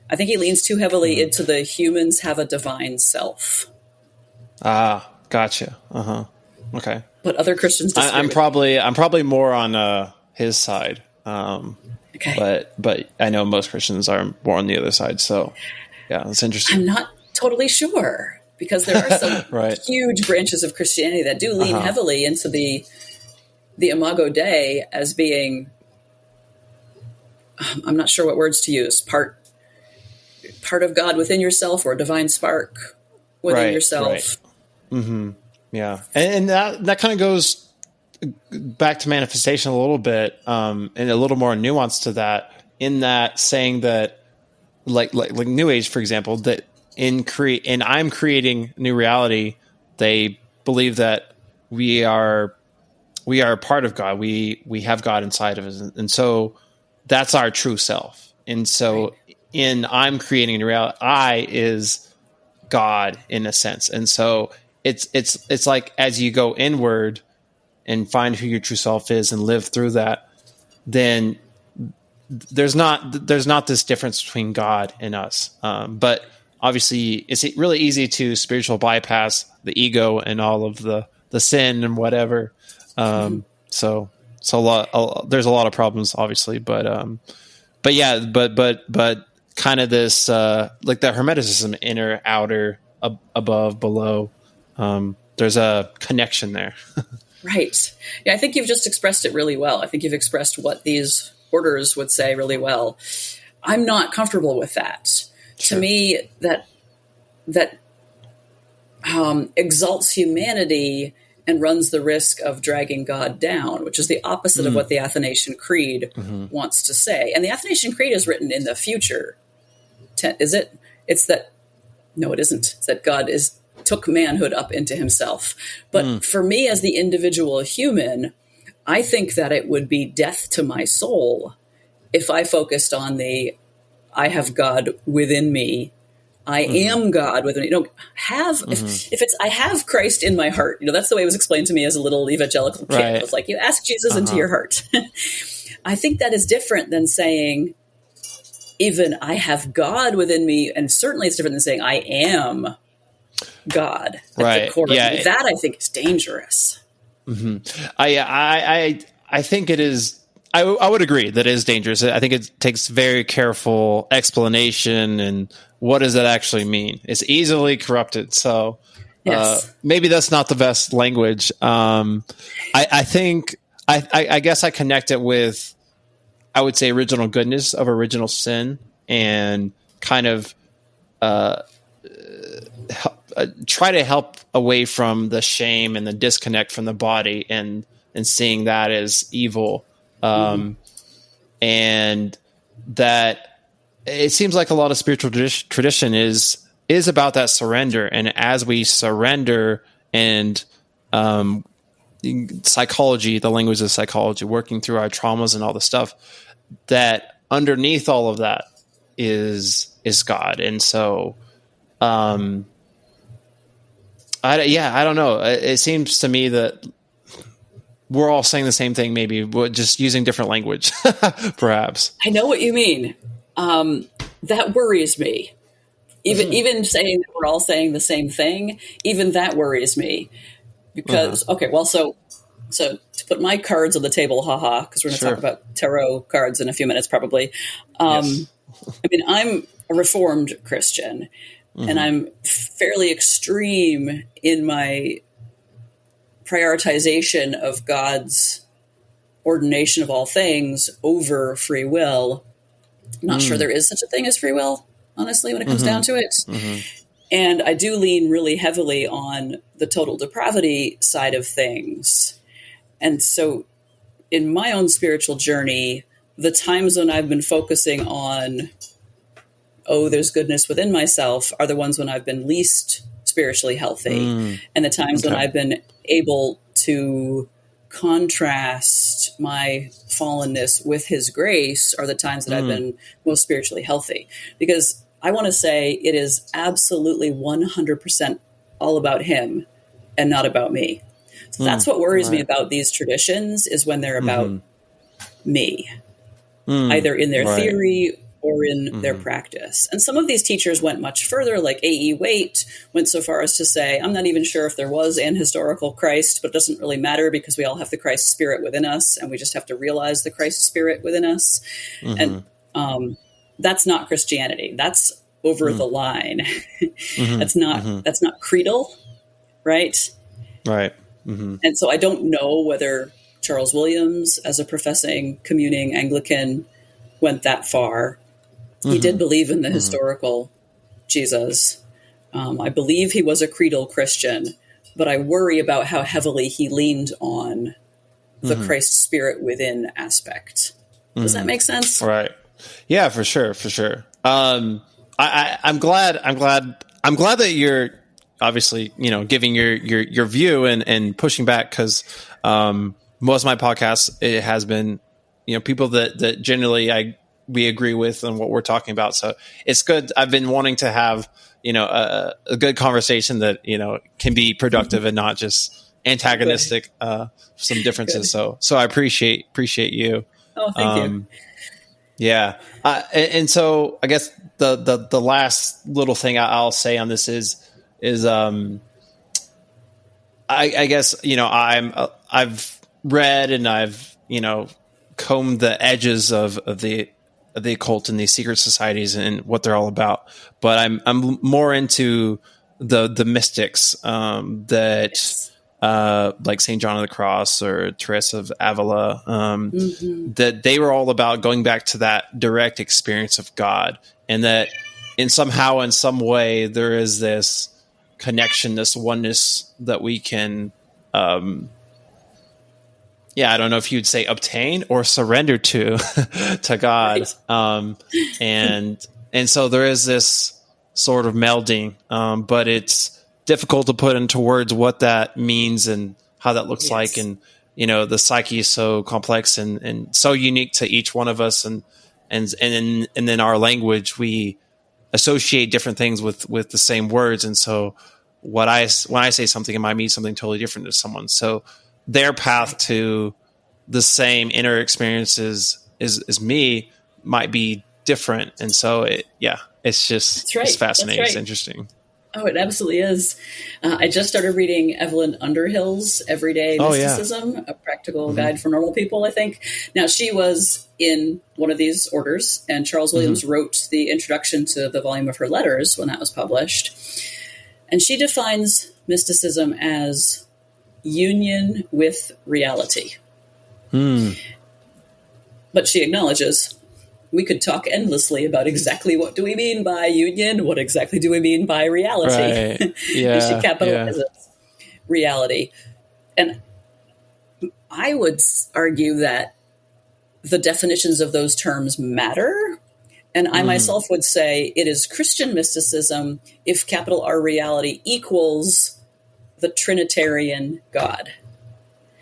I think he leans too heavily into the humans have a divine self. Ah, gotcha. Okay. But other Christians disagree. I'm probably more on his side. Okay. But I know most Christians are more on the other side. So yeah, that's interesting. I'm not totally sure, because there are some huge branches of Christianity that do lean heavily into the Imago Dei as being, I'm not sure what words to use, part of God within yourself, or a divine spark within yourself. Right. Yeah. And that kind of goes back to manifestation a little bit, and a little more nuance to that, in that saying that, like New Age, for example, that and I'm creating new reality. They believe that we are a part of God. We have God inside of us, and so that's our true self. And so, in I'm creating a new reality, I is God in a sense. And so it's like, as you go inward and find who your true self is and live through that, then there's not this difference between God and us. But obviously, it's really easy to spiritual bypass the ego and all of the sin and whatever. So there's a lot of problems, obviously, but yeah, but kind of this like the Hermeticism, inner, outer, above, below. There's a connection there. Right. Yeah, I think you've just expressed it really well. I think you've expressed what these orders would say really well. I'm not comfortable with that. Sure. To me, that exalts humanity and runs the risk of dragging God down, which is the opposite of what the Athanasian Creed wants to say. And the Athanasian Creed is written in the future. Is it? It's that, no, it isn't. It's that God took manhood up into himself. But for me, as the individual human, I think that it would be death to my soul if I focused on I have God within me. I am God within me. If it's I have Christ in my heart, that's the way it was explained to me as a little evangelical kid. Right. It was like, you ask Jesus into your heart. I think that is different than saying, even I have God within me, and certainly it's different than saying I am God at the core of me. That I think is dangerous. I think it is. I would agree that it is dangerous. I think it takes very careful explanation, and what does that actually mean? It's easily corrupted. So maybe that's not the best language. I think I guess I connect it with, I would say, original goodness of original sin, and kind of try to help away from the shame and the disconnect from the body, and seeing that as evil. And that it seems like a lot of spiritual tradition is about that surrender. And as we surrender, and psychology, the language of psychology, working through our traumas and all the stuff, that underneath all of that is God. And so, I don't know. It seems to me that we're all saying the same thing, maybe, but just using different language, perhaps. I know what you mean. That worries me. Even saying that we're all saying the same thing, even that worries me. Because, so to put my cards on the table, because we're going to talk about tarot cards in a few minutes, probably. Yes. I mean, I'm a Reformed Christian, and I'm fairly extreme in my prioritization of God's ordination of all things over free will. I'm not sure there is such a thing as free will, honestly, when it comes down to it. And I do lean really heavily on the total depravity side of things. And so in my own spiritual journey, the times when I've been focusing on, there's goodness within myself, are the ones when I've been least spiritually healthy. And the times when I've been able to contrast my fallenness with his grace are the times that I've been most spiritually healthy. Because I want to say it is absolutely 100% all about him and not about me. So that's what worries me about these traditions, is when they're about me, either in their theory or in their practice. And some of these teachers went much further, like A.E. Waite went so far as to say, I'm not even sure if there was an historical Christ, but it doesn't really matter because we all have the Christ spirit within us, and we just have to realize the Christ spirit within us. And that's not Christianity. That's over the line. That's not creedal, right? Right. And so I don't know whether Charles Williams, as a professing communing Anglican, went that far. He did believe in the historical Jesus. I believe he was a creedal Christian, but I worry about how heavily he leaned on the Christ spirit within aspect. Does that make sense? Right. Yeah, for sure. For sure. I'm glad that you're obviously, giving your view and pushing back, because most of my podcasts, it has been, people that generally we agree with on what we're talking about. So it's good. I've been wanting to have, a good conversation that, can be productive and not just antagonistic, some differences. Good. So I appreciate you. Oh, thank you. Yeah. And so I guess the last little thing I'll say on this is I guess, I've read and I've, combed the edges of the occult and these secret societies and what they're all about. But I'm more into the mystics, that, Yes. like St. John of the Cross or Teresa of Avila, that they were all about going back to that direct experience of God, and that in some way, there is this connection, this oneness that we can, I don't know if you'd say obtain or surrender to God. Right. And so there is this sort of melding, but it's difficult to put into words what that means and how that looks like. And, the psyche is so complex and so unique to each one of us. And then our language, we associate different things with the same words. And so when I say something, it might mean something totally different to someone. So their path to the same inner experiences as me might be different. And so it's just, it's fascinating. It's interesting. Oh, it absolutely is. I just started reading Evelyn Underhill's Everyday Mysticism, a practical guide for normal people, I think. Now, she was in one of these orders, and Charles Williams wrote the introduction to the volume of her letters when that was published. And she defines mysticism as union with reality. But she acknowledges we could talk endlessly about exactly what do we mean by union, what exactly do we mean by reality. Right. Yeah, she capitalizes reality. And I would argue that the definitions of those terms matter. And I myself would say it is Christian mysticism if capital R reality equals the Trinitarian God.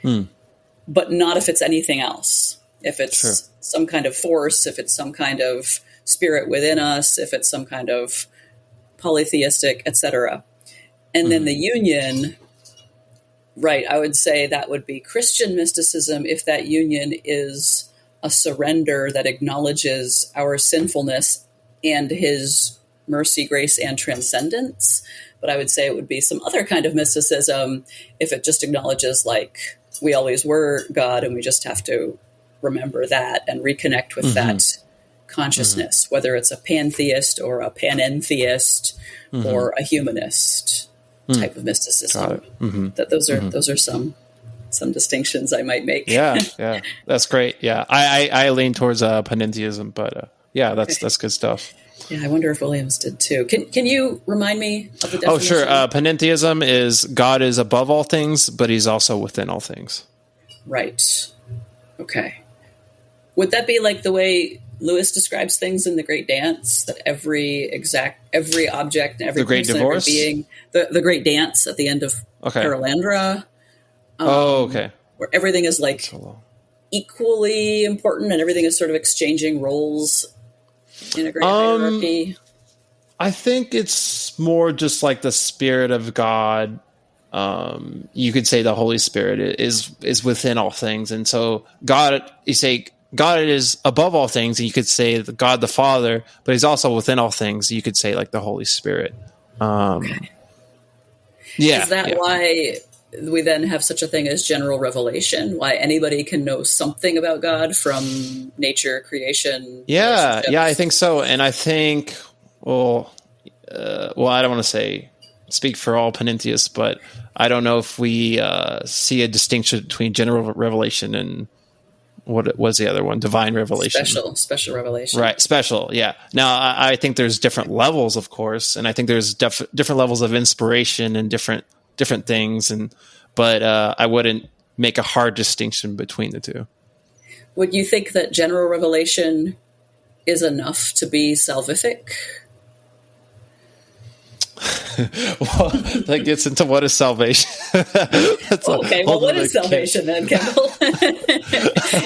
But not if it's anything else. If it's some kind of force, if it's some kind of spirit within us, if it's some kind of polytheistic, etc. And then the union, right, I would say that would be Christian mysticism if that union is a surrender that acknowledges our sinfulness and his mercy, grace, and transcendence. But I would say it would be some other kind of mysticism if it just acknowledges, like, we always were God and we just have to remember that and reconnect with that consciousness, whether it's a pantheist or a panentheist or a humanist type of mysticism. That those are some distinctions I might make. Yeah, that's great. Yeah, I lean towards panentheism, but that's good stuff. Yeah, I wonder if Williams did too. Can you remind me of the definition? Oh, sure. Panentheism is God is above all things, but he's also within all things. Right. Okay. Would that be like the way Lewis describes things in The Great Dance, that every object and every Great person, Divorce? every being, the Great Dance at the end of Paralandra? Where everything is like equally important and everything is sort of exchanging roles in a great hierarchy. I think it's more just like the Spirit of God. You could say the Holy Spirit is within all things, and so God. You say God is above all things, and you could say God the Father, but he's also within all things. You could say like the Holy Spirit. Yeah. Is that why we then have such a thing as general revelation? Why anybody can know something about God from nature, creation? Yeah, I think so. And I think, I don't want to speak for all panentheists, but I don't know if we see a distinction between general revelation and what was the other one? Divine revelation. Special revelation. Right, special, yeah. Now, I think there's different levels, of course, and I think there's different levels of inspiration and different things, but I wouldn't make a hard distinction between the two. Would you think that general revelation is enough to be salvific? Well, that gets into what is salvation. Okay, well, what is salvation then, Kendall?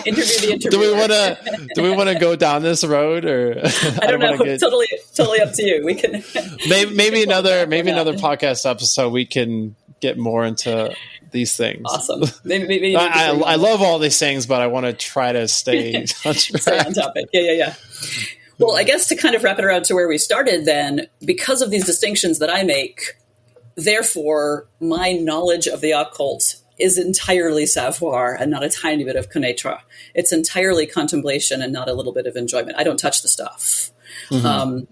Interview the interviewer. Do we want to go down this road, or I don't know. Totally up to you. We can maybe another podcast episode. We can get more into these things. Awesome. Maybe I love all these things, but I want to try to stay on stay on topic. Yeah. Well, I guess to kind of wrap it around to where we started then, because of these distinctions that I make, therefore, my knowledge of the occult is entirely savoir and not a tiny bit of connaître. It's entirely contemplation and not a little bit of enjoyment. I don't touch the stuff. Mm-hmm.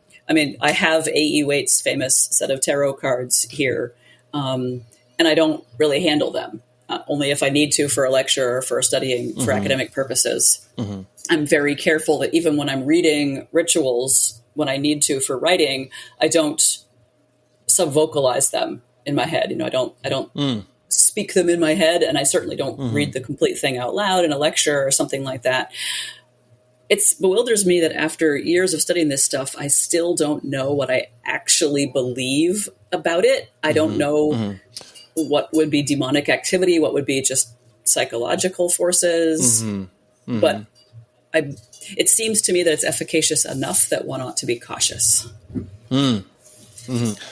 I have A.E. Waite's famous set of tarot cards here, and I don't really handle them, only if I need to for a lecture or for studying for academic purposes. Mm-hmm. I'm very careful that even when I'm reading rituals, when I need to for writing, I don't sub-vocalize them in my head. I don't speak them in my head, and I certainly don't read the complete thing out loud in a lecture or something like that. It bewilders me that after years of studying this stuff, I still don't know what I actually believe about it. I don't know what would be demonic activity, what would be just psychological forces, but it seems to me that it's efficacious enough that one ought to be cautious.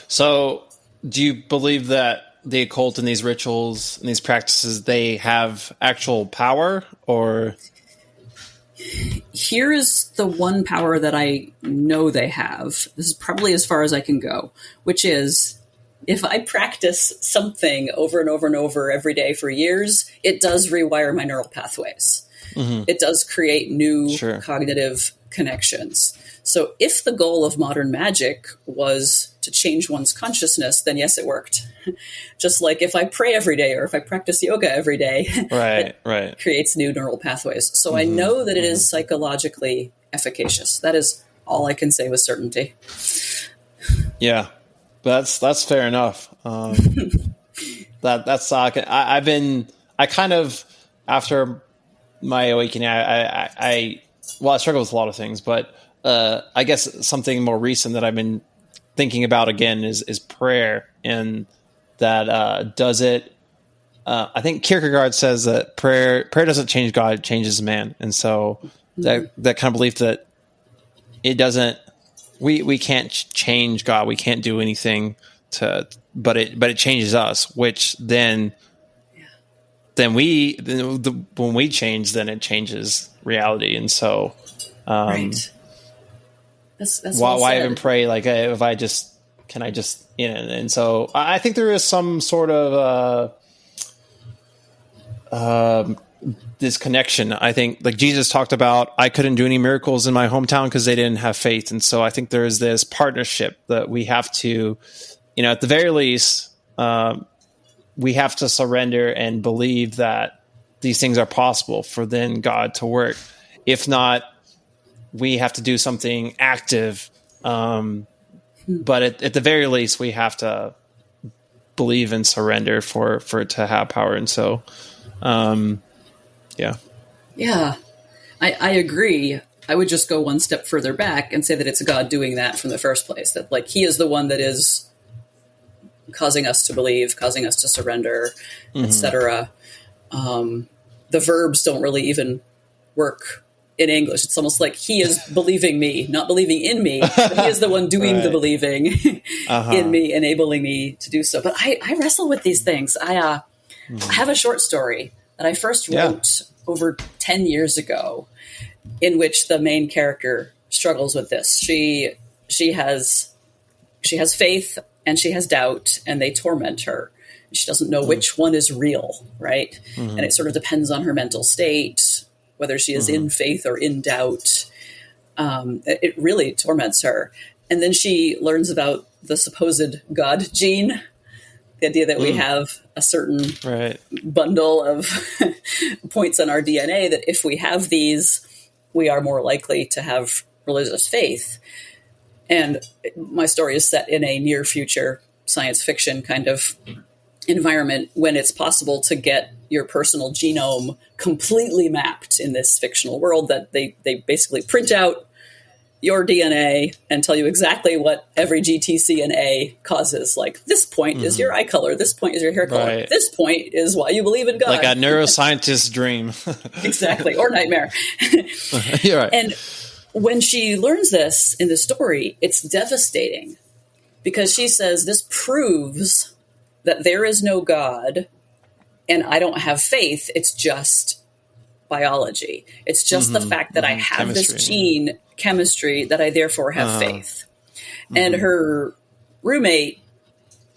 So do you believe that the occult and these rituals and these practices, they have actual power, or? Here is the one power that I know they have. This is probably as far as I can go, which is if I practice something over and over and over every day for years, it does rewire my neural pathways. It does create new cognitive connections. So if the goal of modern magic was to change one's consciousness, then yes, it worked. Just like if I pray every day or if I practice yoga every day, it creates new neural pathways. So I know that it is psychologically efficacious. That is all I can say with certainty. Yeah, that's fair enough. That's I kind of, after my awakening, I struggle with a lot of things, but I guess something more recent that I've been thinking about again is prayer, and that does it. I think Kierkegaard says that prayer doesn't change God, it changes man, and so that kind of belief that it doesn't. We can't change God, we can't do anything but it changes us, which then when we change, then it changes reality. And so, right. That's why even pray? Like, can I just, and so I think there is some sort of, this connection. I think, like Jesus talked about, I couldn't do any miracles in my hometown because they didn't have faith. And so I think there is this partnership that we have to, at the very least, we have to surrender and believe that these things are possible for then God to work. If not, we have to do something active. But at the very least, we have to believe and surrender for it to have power. And so, yeah. Yeah, I agree. I would just go one step further back and say that it's God doing that from the first place, that like he is the one that is causing us to believe, causing us to surrender, etc. The verbs don't really even work in English. It's almost like he is believing me, not believing in me, but he is the one doing the believing in me, enabling me to do so. But I wrestle with these things. I have a short story that I first wrote over 10 years ago, in which the main character struggles with this. She has faith and she has doubt, and they torment her. She doesn't know which one is real, right? And it sort of depends on her mental state, whether she is in faith or in doubt. It really torments her. And then she learns about the supposed God gene, the idea that we have a certain bundle of points in our DNA, that if we have these, we are more likely to have religious faith. And my story is set in a near future science fiction kind of environment when it's possible to get your personal genome completely mapped in this fictional world that they basically print out your DNA and tell you exactly what every G, T, C, and A causes. Like, this point is your eye color. This point is your hair color. Right. This point is why you believe in God. Like a neuroscientist's dream. Exactly. Or nightmare. You're right. And when she learns this in the story, it's devastating because she says, this proves that there is no God and I don't have faith. It's just biology. It's just the fact that I have chemistry. this gene, chemistry, that I therefore have faith. And her roommate,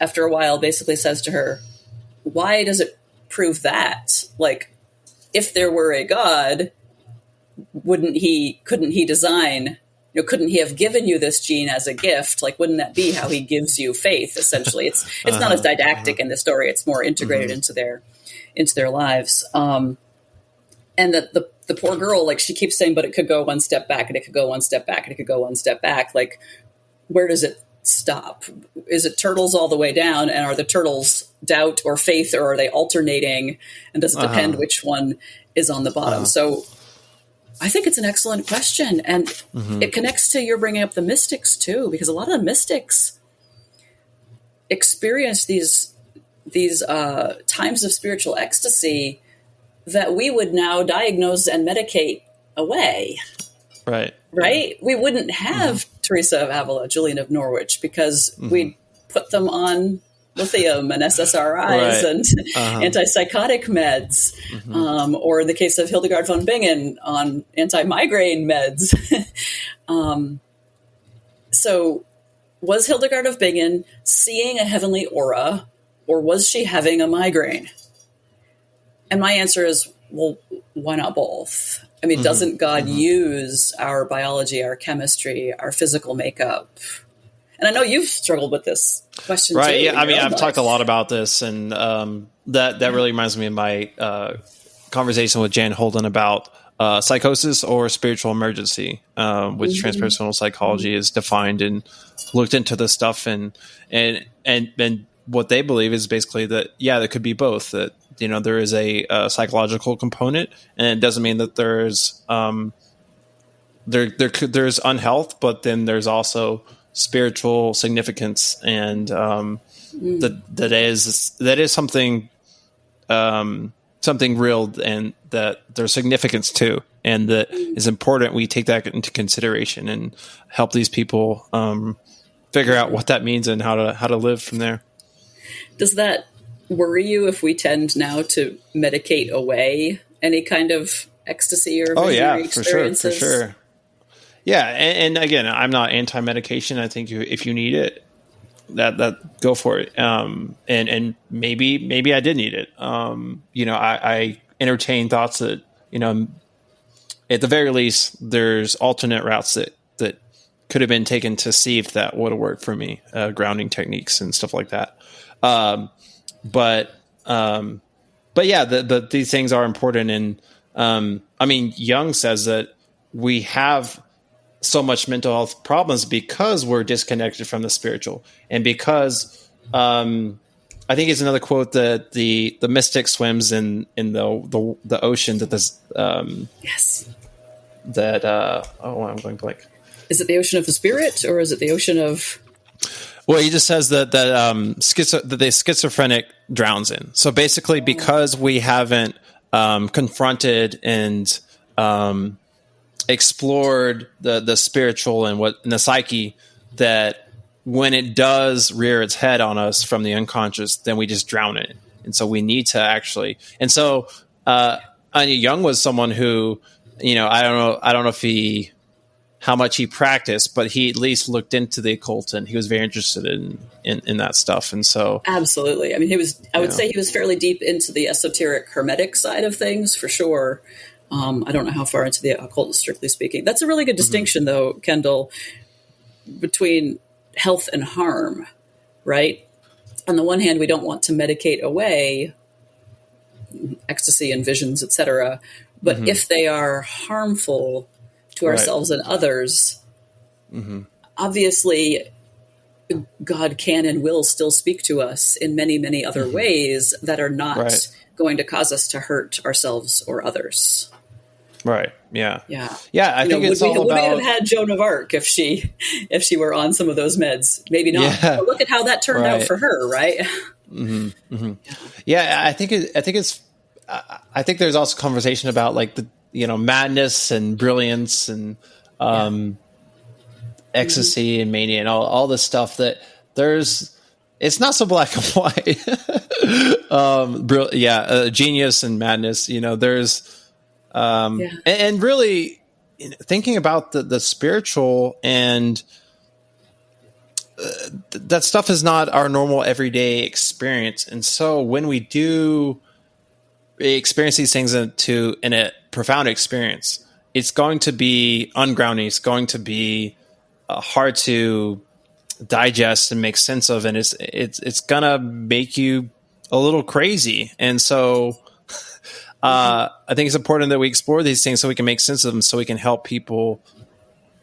after a while, basically says to her, why does it prove that? Like, if there were a God, couldn't he design, couldn't he have given you this gene as a gift? Like, wouldn't that be how he gives you faith? Essentially, it's not as didactic in the story. It's more integrated into their lives. And the poor girl, like, she keeps saying, but it could go one step back, and it could go one step back, and it could go one step back. Like, where does it stop? Is it turtles all the way down? And are the turtles doubt or faith, or are they alternating? And does it depend which one is on the bottom? So I think it's an excellent question. And it connects to your bringing up the mystics too, because a lot of the mystics experience these times of spiritual ecstasy that we would now diagnose and medicate away. Right. Right? We wouldn't have Teresa of Avila, Julian of Norwich, because we'd put them on lithium and SSRIs and antipsychotic meds, or in the case of Hildegard von Bingen, on anti-migraine meds. So was Hildegard of Bingen seeing a heavenly aura, or was she having a migraine? And my answer is, well, why not both? I mean, doesn't God use our biology, our chemistry, our physical makeup? And I know you've struggled with this question, right? Too, Yeah, I mean, I've talked a lot about this, and that really reminds me of my conversation with Jan Holden about psychosis or spiritual emergency, which transpersonal psychology is defined and looked into this stuff, and what they believe is basically that there could be both. That there is a psychological component, and it doesn't mean that there's there's unhealth, but then there's also spiritual significance, and that is something something real, and that there's significance too, and that is important. We take that into consideration and help these people figure out what that means and how to live from there. Does that worry you if we tend now to medicate away any kind of ecstasy or visionary experiences? For sure. Yeah, and again, I'm not anti-medication. I think if you need it, that go for it. And maybe I did need it. I entertain thoughts that at the very least, there's alternate routes that could have been taken to see if that would have worked for me, grounding techniques and stuff like that. But yeah, these things are important. And I mean, Jung says that we have so much mental health problems because we're disconnected from the spiritual, and because I think it's another quote that the mystic swims in the ocean that this yes that I'm going blank. Is it the ocean of the spirit, or is it the ocean of? Well, he just says that the schizophrenic drowns in. So basically, because we haven't confronted and explored the spiritual and the psyche, that when it does rear its head on us from the unconscious, then we just drown in it. And so we need to actually. And so Anya Jung was someone who, I don't know how much he practiced, but he at least looked into the occult, and he was very interested in that stuff. And so, absolutely. I mean, I would say he was fairly deep into the esoteric hermetic side of things, for sure. I don't know how far into the occult, strictly speaking. That's a really good distinction, though, Kendall, between health and harm, right? On the one hand, we don't want to medicate away ecstasy and visions, etc. But if they are harmful to ourselves and others, obviously God can and will still speak to us in many, many other ways that are not going to cause us to hurt ourselves or others. Right. Yeah. Yeah. Yeah. I think it's all would we have about. had Joan of Arc if she were on some of those meds? Maybe not. Yeah. But look at how that turned out for her, right? Yeah. I think there's also conversation about like the, madness and brilliance and, ecstasy and mania and all this stuff that it's not so black and white. Genius and madness, there's, and really thinking about the spiritual and that stuff is not our normal everyday experience. And so when we do experience these things in a profound experience, it's going to be ungrounding. It's going to be hard to digest and make sense of, and it's gonna make you a little crazy. And so I think it's important that we explore these things so we can make sense of them, so we can help people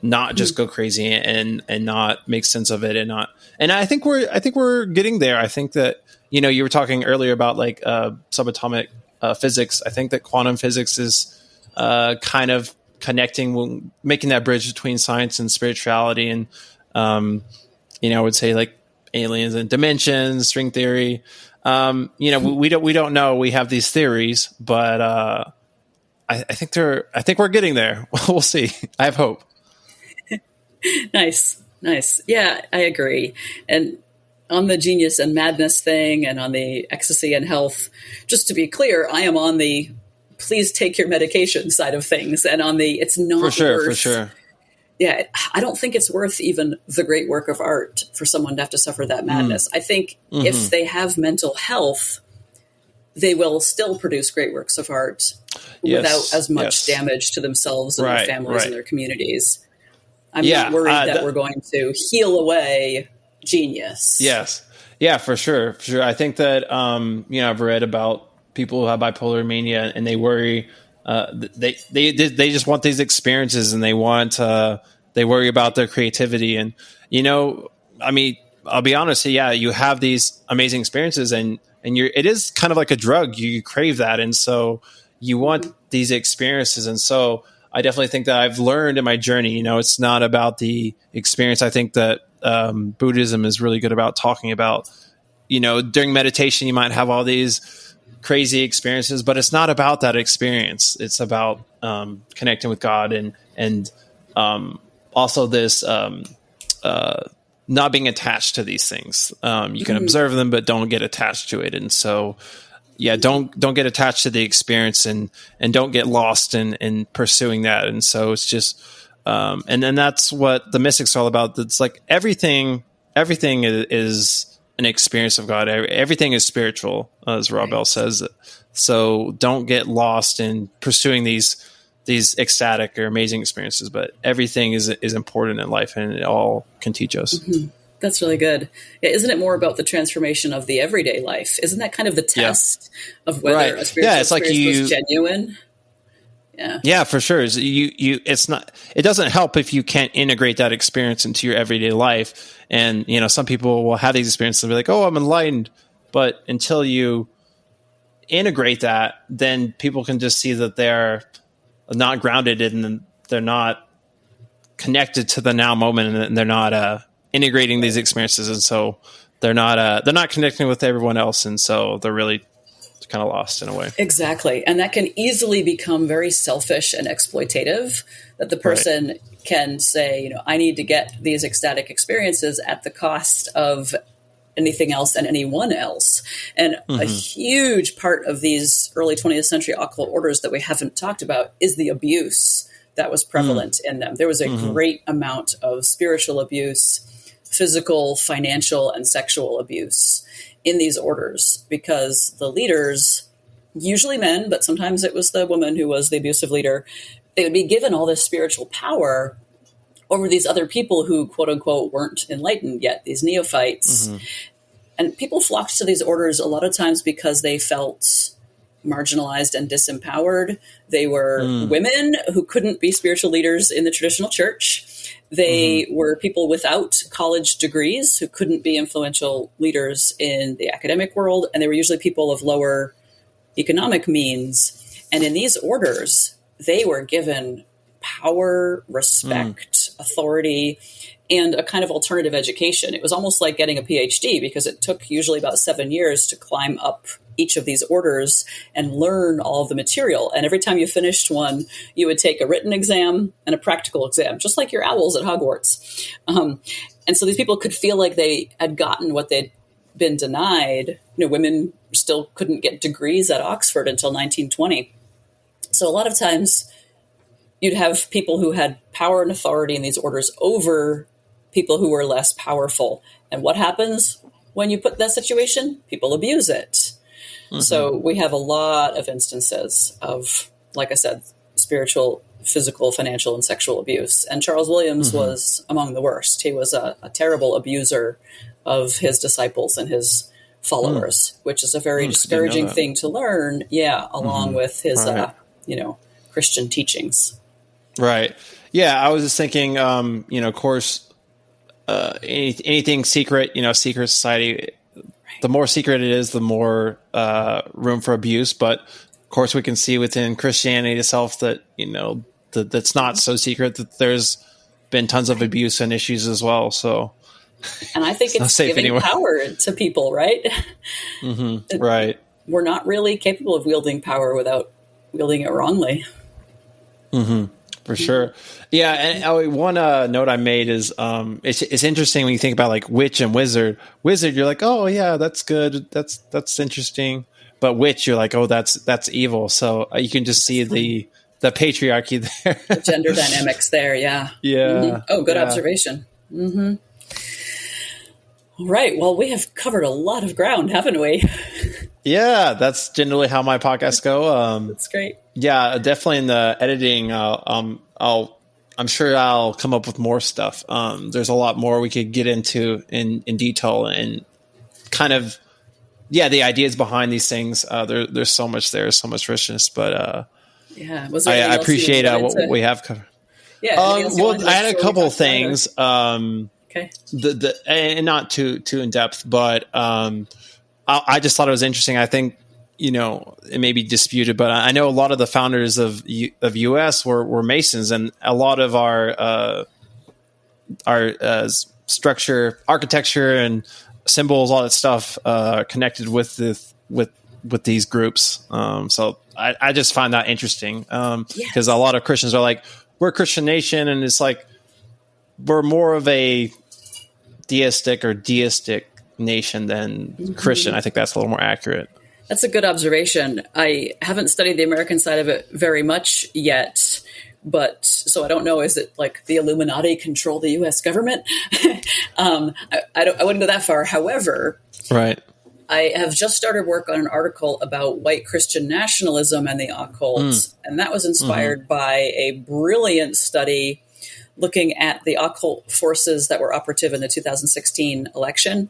not just go crazy and not make sense of it, and I think we're getting there. I think that you were talking earlier about like subatomic physics. I think that quantum physics is kind of connecting, making that bridge between science and spirituality, and I would say like aliens and dimensions, string theory. We don't know. We have these theories, but I think we're getting there. We'll see. I have hope. Nice. Yeah, I agree. And on the genius and madness thing, and on the ecstasy and health, just to be clear, I am on the please take your medication side of things, and on the it's not for sure. Yeah, I don't think it's worth even the great work of art for someone to have to suffer that madness. I think if they have mental health, they will still produce great works of art without as much damage to themselves and their families and their communities. I'm not worried that we're going to heal away genius. Yes. Yeah, for sure. I think that, I've read about people who have bipolar mania and they worry, they just want these experiences, and they worry about their creativity. And, I'll be honest. Yeah, you have these amazing experiences, and it is kind of like a drug. You crave that. And so you want these experiences. And so I definitely think that I've learned in my journey, it's not about the experience. I think that Buddhism is really good about talking about, during meditation, you might have all these crazy experiences, but it's not about that experience. It's about connecting with God and also this not being attached to these things. You can observe them, but don't get attached to it. And so, don't get attached to the experience and don't get lost in pursuing that. And so it's just, and then that's what the mystics are all about. It's like everything is an experience of God. Everything is spiritual, as Rob Bell says. So don't get lost in pursuing these ecstatic or amazing experiences, but everything is important in life, and it all can teach us. That's really good. Isn't it more about the transformation of the everyday life? Isn't that kind of the test of whether a spiritual experience was genuine? Yeah, for sure. It's not. It doesn't help if you can't integrate that experience into your everyday life. And some people will have these experiences and be like, "Oh, I'm enlightened," but until you integrate that, then people can just see that they're not grounded and they're not connected to the now moment, and they're not integrating these experiences, and so they're not connecting with everyone else, and so they're really kind of lost in a way. Exactly. And that can easily become very selfish and exploitative, that the person can say, I need to get these ecstatic experiences at the cost of anything else and anyone else. And a huge part of these early 20th century occult orders that we haven't talked about is the abuse that was prevalent in them. There was a great amount of spiritual abuse, physical, financial, and sexual abuse in these orders, because the leaders, usually men, but sometimes it was the woman who was the abusive leader, they would be given all this spiritual power over these other people who, quote unquote, weren't enlightened yet, these neophytes. And people flocked to these orders a lot of times because they felt marginalized and disempowered. They were women who couldn't be spiritual leaders in the traditional church. They were people without college degrees who couldn't be influential leaders in the academic world, and they were usually people of lower economic means. And in these orders, they were given power, respect, authority, and a kind of alternative education. It was almost like getting a PhD, because it took usually about 7 years to climb up each of these orders and learn all of the material. And every time you finished one, you would take a written exam and a practical exam, just like your owls at Hogwarts. And so these people could feel like they had gotten what they'd been denied. Women still couldn't get degrees at Oxford until 1920. So a lot of times you'd have people who had power and authority in these orders over people who were less powerful. And what happens when you put that situation? People abuse it. So we have a lot of instances of, like I said, spiritual, physical, financial, and sexual abuse. And Charles Williams was among the worst. He was a terrible abuser of his disciples and his followers, which is a very discouraging thing to learn. Yeah, along with his, Christian teachings. Right. Yeah, I was just thinking, of course, anything secret, secret society, the more secret it is, the more room for abuse. But of course, we can see within Christianity itself that, that's not so secret, that there's been tons of abuse and issues as well. So, and I think it's giving power to people, right? Right. We're not really capable of wielding power without wielding it wrongly. For sure. Yeah. And one note I made is it's interesting when you think about like witch and wizard. Wizard, you're like, oh yeah, that's good. That's interesting. But witch, you're like, oh, that's evil. So you can just see the patriarchy there. The gender dynamics there. Yeah. Yeah. Oh, good observation. All right. Well, we have covered a lot of ground, haven't we? Yeah, that's generally how my podcasts go. That's great. Yeah, definitely in the editing, I'm sure I'll come up with more stuff. There's a lot more we could get into in detail, and kind of, the ideas behind these things. There's so much there, so much richness. But I appreciate what we have covered. Yeah. Well, I had a couple of things. Okay. And not too in depth, but I just thought it was interesting. I think, it may be disputed, but I know a lot of the founders of US were Masons, and a lot of our structure, architecture, and symbols, all that stuff connected with these groups. So I just find that interesting, because a lot of Christians are like, we're a Christian nation, and it's like we're more of a deistic nation than Christian. I think that's a little more accurate. That's a good observation. I haven't studied the American side of it very much yet, but so I don't know. Is it like the Illuminati control the U.S. government? I wouldn't go that far. However, right. I have just started work on an article about white Christian nationalism and the occult, and that was inspired by a brilliant study looking at the occult forces that were operative in the 2016 election.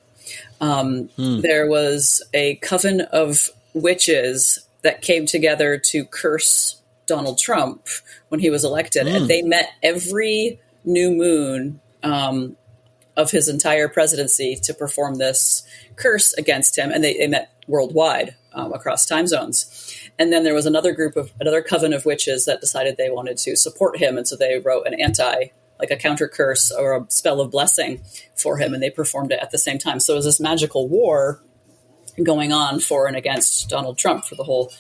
There was a coven of witches that came together to curse Donald Trump when he was elected, and they met every new moon of his entire presidency to perform this curse against him, and they met worldwide across time zones. And then there was another coven of witches that decided they wanted to support him, and so they wrote a counter curse or a spell of blessing for him, and they performed it at the same time. So it was this magical war going on for and against Donald Trump for the whole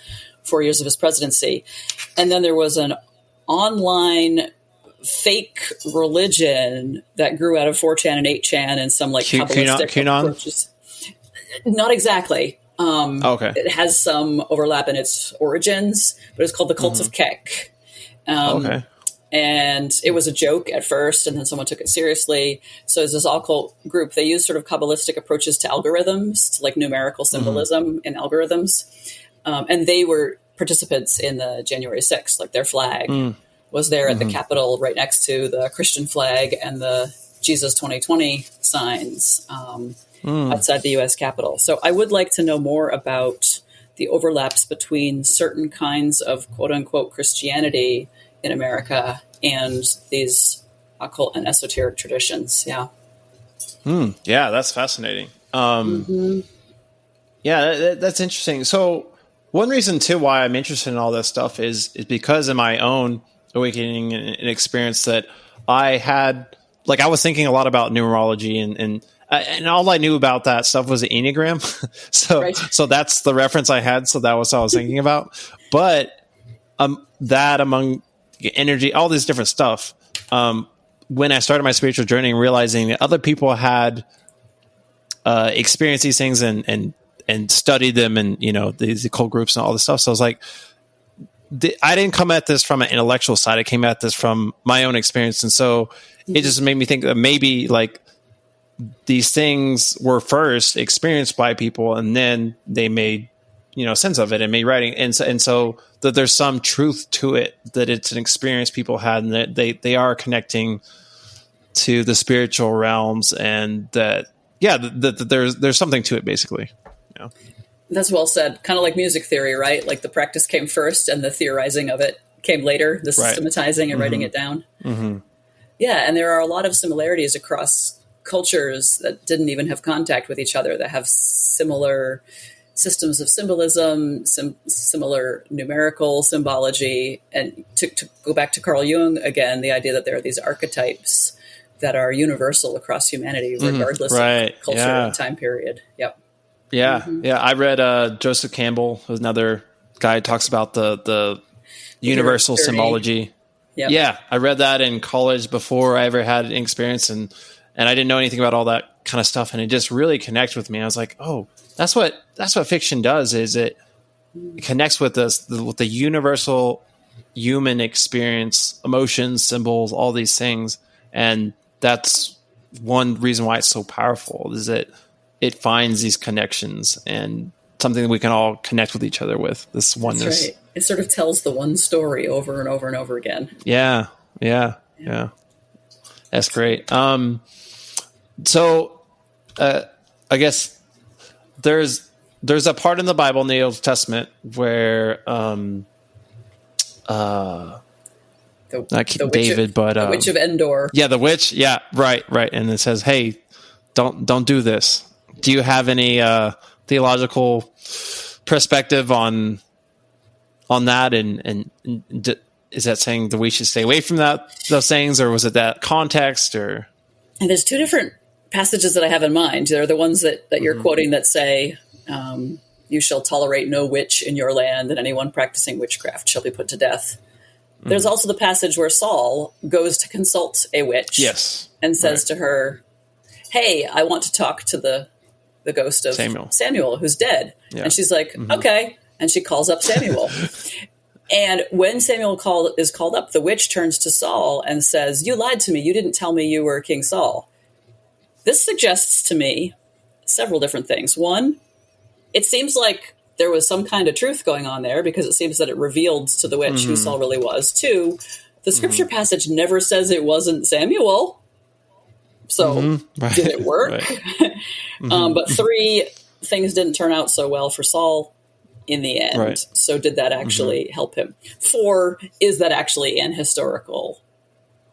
4 years of his presidency. And then there was an online fake religion that grew out of 4chan and 8chan and some Kabbalistic approaches. Not exactly. Okay. It has some overlap in its origins, but it's called the Cult of Kek. Okay. And it was a joke at first, and then someone took it seriously. So as this occult group, they use sort of Kabbalistic approaches to algorithms, to like numerical symbolism in algorithms. And they were participants in the January 6th, like their flag was there at the Capitol right next to the Christian flag and the Jesus 2020 signs outside the U.S. Capitol. So I would like to know more about the overlaps between certain kinds of quote unquote Christianity in America and these occult and esoteric traditions. Yeah. Yeah, that's fascinating. Yeah, that's interesting. So one reason too why I'm interested in all this stuff is because of my own awakening and experience that I had. Like I was thinking a lot about numerology and all I knew about that stuff was the Enneagram. So that's the reference I had. So that was what I was thinking about. But that among energy, all this different stuff. When I started my spiritual journey and realizing that other people had experienced these things and studied them and, these occult groups and all this stuff. So I was like, I didn't come at this from an intellectual side. I came at this from my own experience. And so it just made me think that maybe like these things were first experienced by people and then they made, sense of it and made writing. And so that there's some truth to it, that it's an experience people had and that they are connecting to the spiritual realms and that there's something to it basically. That's well said. Kind of like music theory, right? Like the practice came first and the theorizing of it came later, the systematizing and writing it down. Mm-hmm. Yeah. And there are a lot of similarities across cultures that didn't even have contact with each other that have similar systems of symbolism, similar numerical symbology. And to go back to Carl Jung again, the idea that there are these archetypes that are universal across humanity, regardless of culture and time period. Yep. Yeah. Yeah. I read Joseph Campbell, who's another guy who talks about the universal symbology. Yep. Yeah. I read that in college before I ever had an experience and I didn't know anything about all that kind of stuff. And it just really connected with me. I was like, oh, that's what fiction does, is it connects with us, with the universal human experience, emotions, symbols, all these things. And that's one reason why it's so powerful, is that it finds these connections and something that we can all connect with each other with, this oneness. That's right. It sort of tells the one story over and over and over again. Yeah. That's great. So I guess there's a part in the Bible in the Old Testament where the witch of Endor. Yeah, the witch. Yeah, right. And it says, "Hey, don't do this." Do you have any theological perspective on that? And is that saying that we should stay away from those things, or was it that context? Or and there's two different passages that I have in mind. They're the ones that you're quoting that say, "You shall tolerate no witch in your land, and anyone practicing witchcraft shall be put to death." There's also the passage where Saul goes to consult a witch, and says to her, "Hey, I want to talk to the ghost of Samuel who's dead." Yeah. And she's like, "Okay," and she calls up Samuel. And when Samuel is called up, the witch turns to Saul and says, "You lied to me. You didn't tell me you were King Saul." This suggests to me several different things. One, it seems like there was some kind of truth going on there, because it seems that it revealed to the witch who Saul really was. Two, the scripture passage never says it wasn't Samuel. So did it work? But three, things didn't turn out so well for Saul in the end. Right. So did that actually help him? Four, is that actually an historical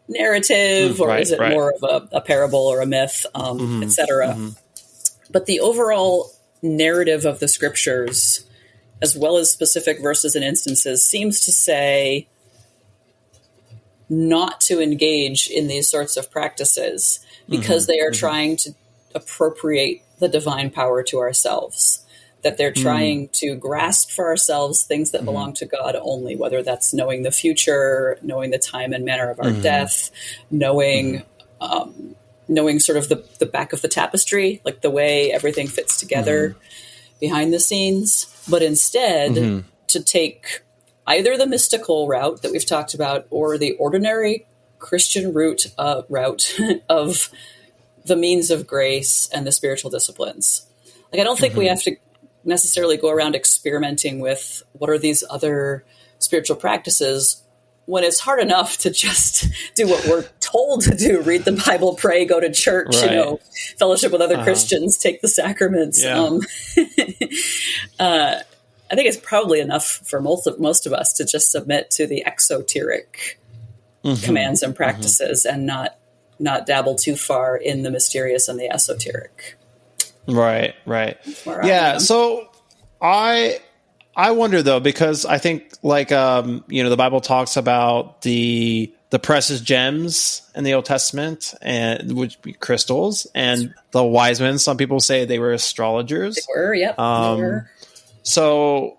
narrative, or is it more of a parable or a myth, etc.? But the overall narrative of the scriptures, as well as specific verses and instances, seems to say not to engage in these sorts of practices because they are trying to appropriate the divine power to ourselves, that they're trying to grasp for ourselves things that belong to God only, whether that's knowing the future, knowing the time and manner of our death, knowing sort of the back of the tapestry, like the way everything fits together behind the scenes, but instead to take either the mystical route that we've talked about or the ordinary Christian route of the means of grace and the spiritual disciplines. Like, I don't think we have to necessarily go around experimenting with what are these other spiritual practices when it's hard enough to just do what we're told to do: read the Bible, pray, go to church, fellowship with other Christians, take the sacraments. Yeah. I think it's probably enough for most of us to just submit to the exoteric commands and practices and not not dabble too far in the mysterious and the esoteric. Right. Yeah. So I wonder though, because I think like, the Bible talks about the precious gems in the Old Testament, and which be crystals, and the wise men. Some people say they were astrologers. They were, yep. They were. So,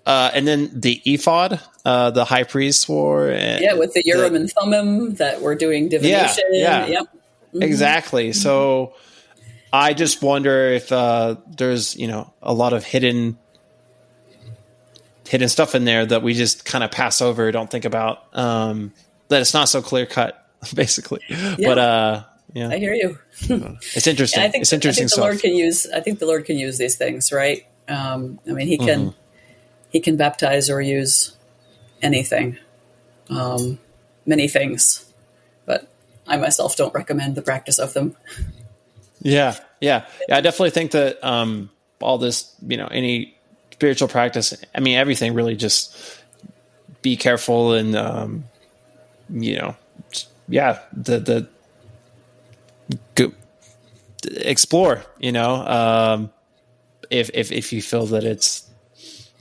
and then the ephod, the high priest wore. With the Urim and Thummim that were doing divination. Yeah. Yep. Mm-hmm. Exactly. So I just wonder if there's, a lot of hidden stuff in there that we just kind of pass over, don't think about, that it's not so clear cut, basically. Yeah. But I hear you. It's interesting. It's interesting stuff. I think the Lord can use these things, right? He can baptize or use anything, many things, but I myself don't recommend the practice of them. Yeah. I definitely think that all this, any spiritual practice, everything, really just be careful and, the go, explore, if you feel that it's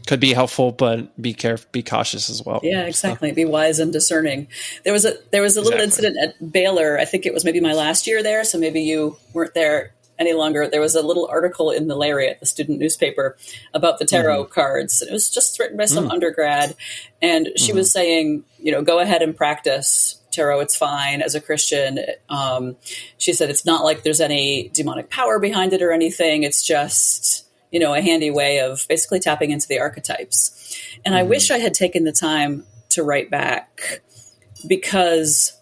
could be helpful, but be cautious as well. Yeah, exactly. So. Be wise and discerning. There was a little incident at Baylor. I think it was maybe my last year there, so maybe you weren't there any longer. There was a little article in the Lariat, the student newspaper, about the tarot cards. It was just written by some undergrad, and she was saying, go ahead and practice tarot. It's fine as a Christian. She said it's not like there's any demonic power behind it or anything. It's just a handy way of basically tapping into the archetypes. And I wish I had taken the time to write back, because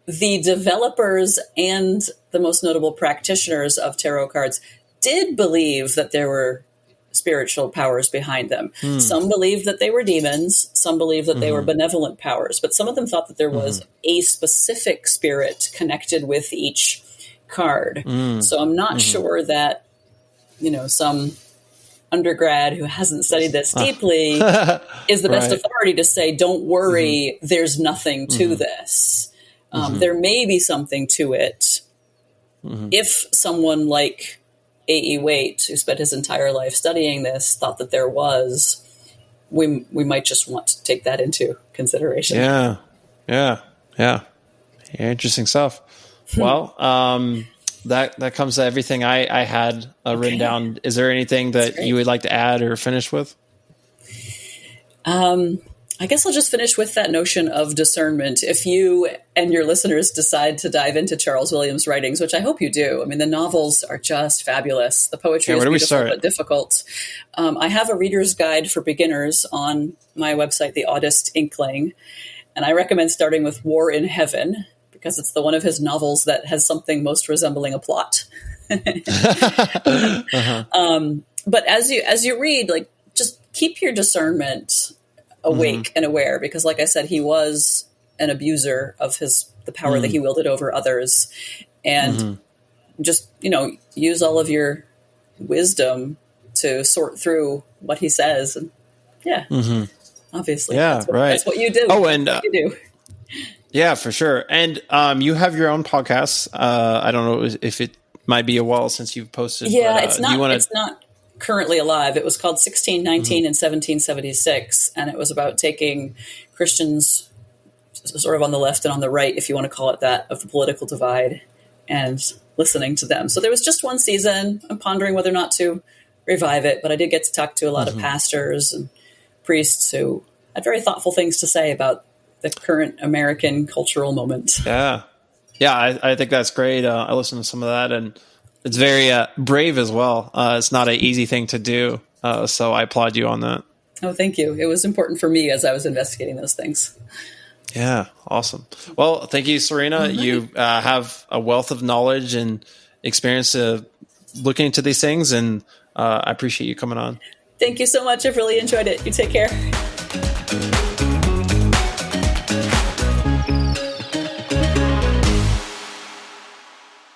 the developers and the most notable practitioners of tarot cards did believe that there were spiritual powers behind them. Some believed that they were demons. Some believed that they were benevolent powers. But some of them thought that there was a specific spirit connected with each card. So I'm not sure that some undergrad who hasn't studied this deeply is the best authority to say, don't worry, there's nothing to this. There may be something to it. If someone like A.E. Waite, who spent his entire life studying this, thought that there was, we might just want to take that into consideration. Yeah. Interesting stuff. Well, that comes to everything I had written down. Is there anything that you would like to add or finish with? I guess I'll just finish with that notion of discernment. If you and your listeners decide to dive into Charles Williams' writings, which I hope you do, the novels are just fabulous. The poetry is beautiful but difficult. I have a reader's guide for beginners on my website, The Oddest Inkling, and I recommend starting with War in Heaven, because it's the one of his novels that has something most resembling a plot. But as you read, just keep your discernment awake and aware, because like I said, he was an abuser of the power that he wielded over others, and just, use all of your wisdom to sort through what he says. And obviously, that's what you do. Oh, and you do. Yeah, for sure. And you have your own podcast. I don't know if it might be a while since you've posted. Yeah, but, it's not currently alive. It was called 1619 and 1776, and it was about taking Christians sort of on the left and on the right, if you want to call it that, of the political divide, and listening to them. So there was just one season. I'm pondering whether or not to revive it, but I did get to talk to a lot of pastors and priests who had very thoughtful things to say about the current American cultural moment. Yeah, I think that's great. I listened to some of that, and it's very brave as well. It's not an easy thing to do, so I applaud you on that. Oh, thank you. It was important for me as I was investigating those things. Yeah, awesome. Well, thank you, Sorina. You have a wealth of knowledge and experience looking into these things, and I appreciate you coming on. Thank you so much. I've really enjoyed it. You take care.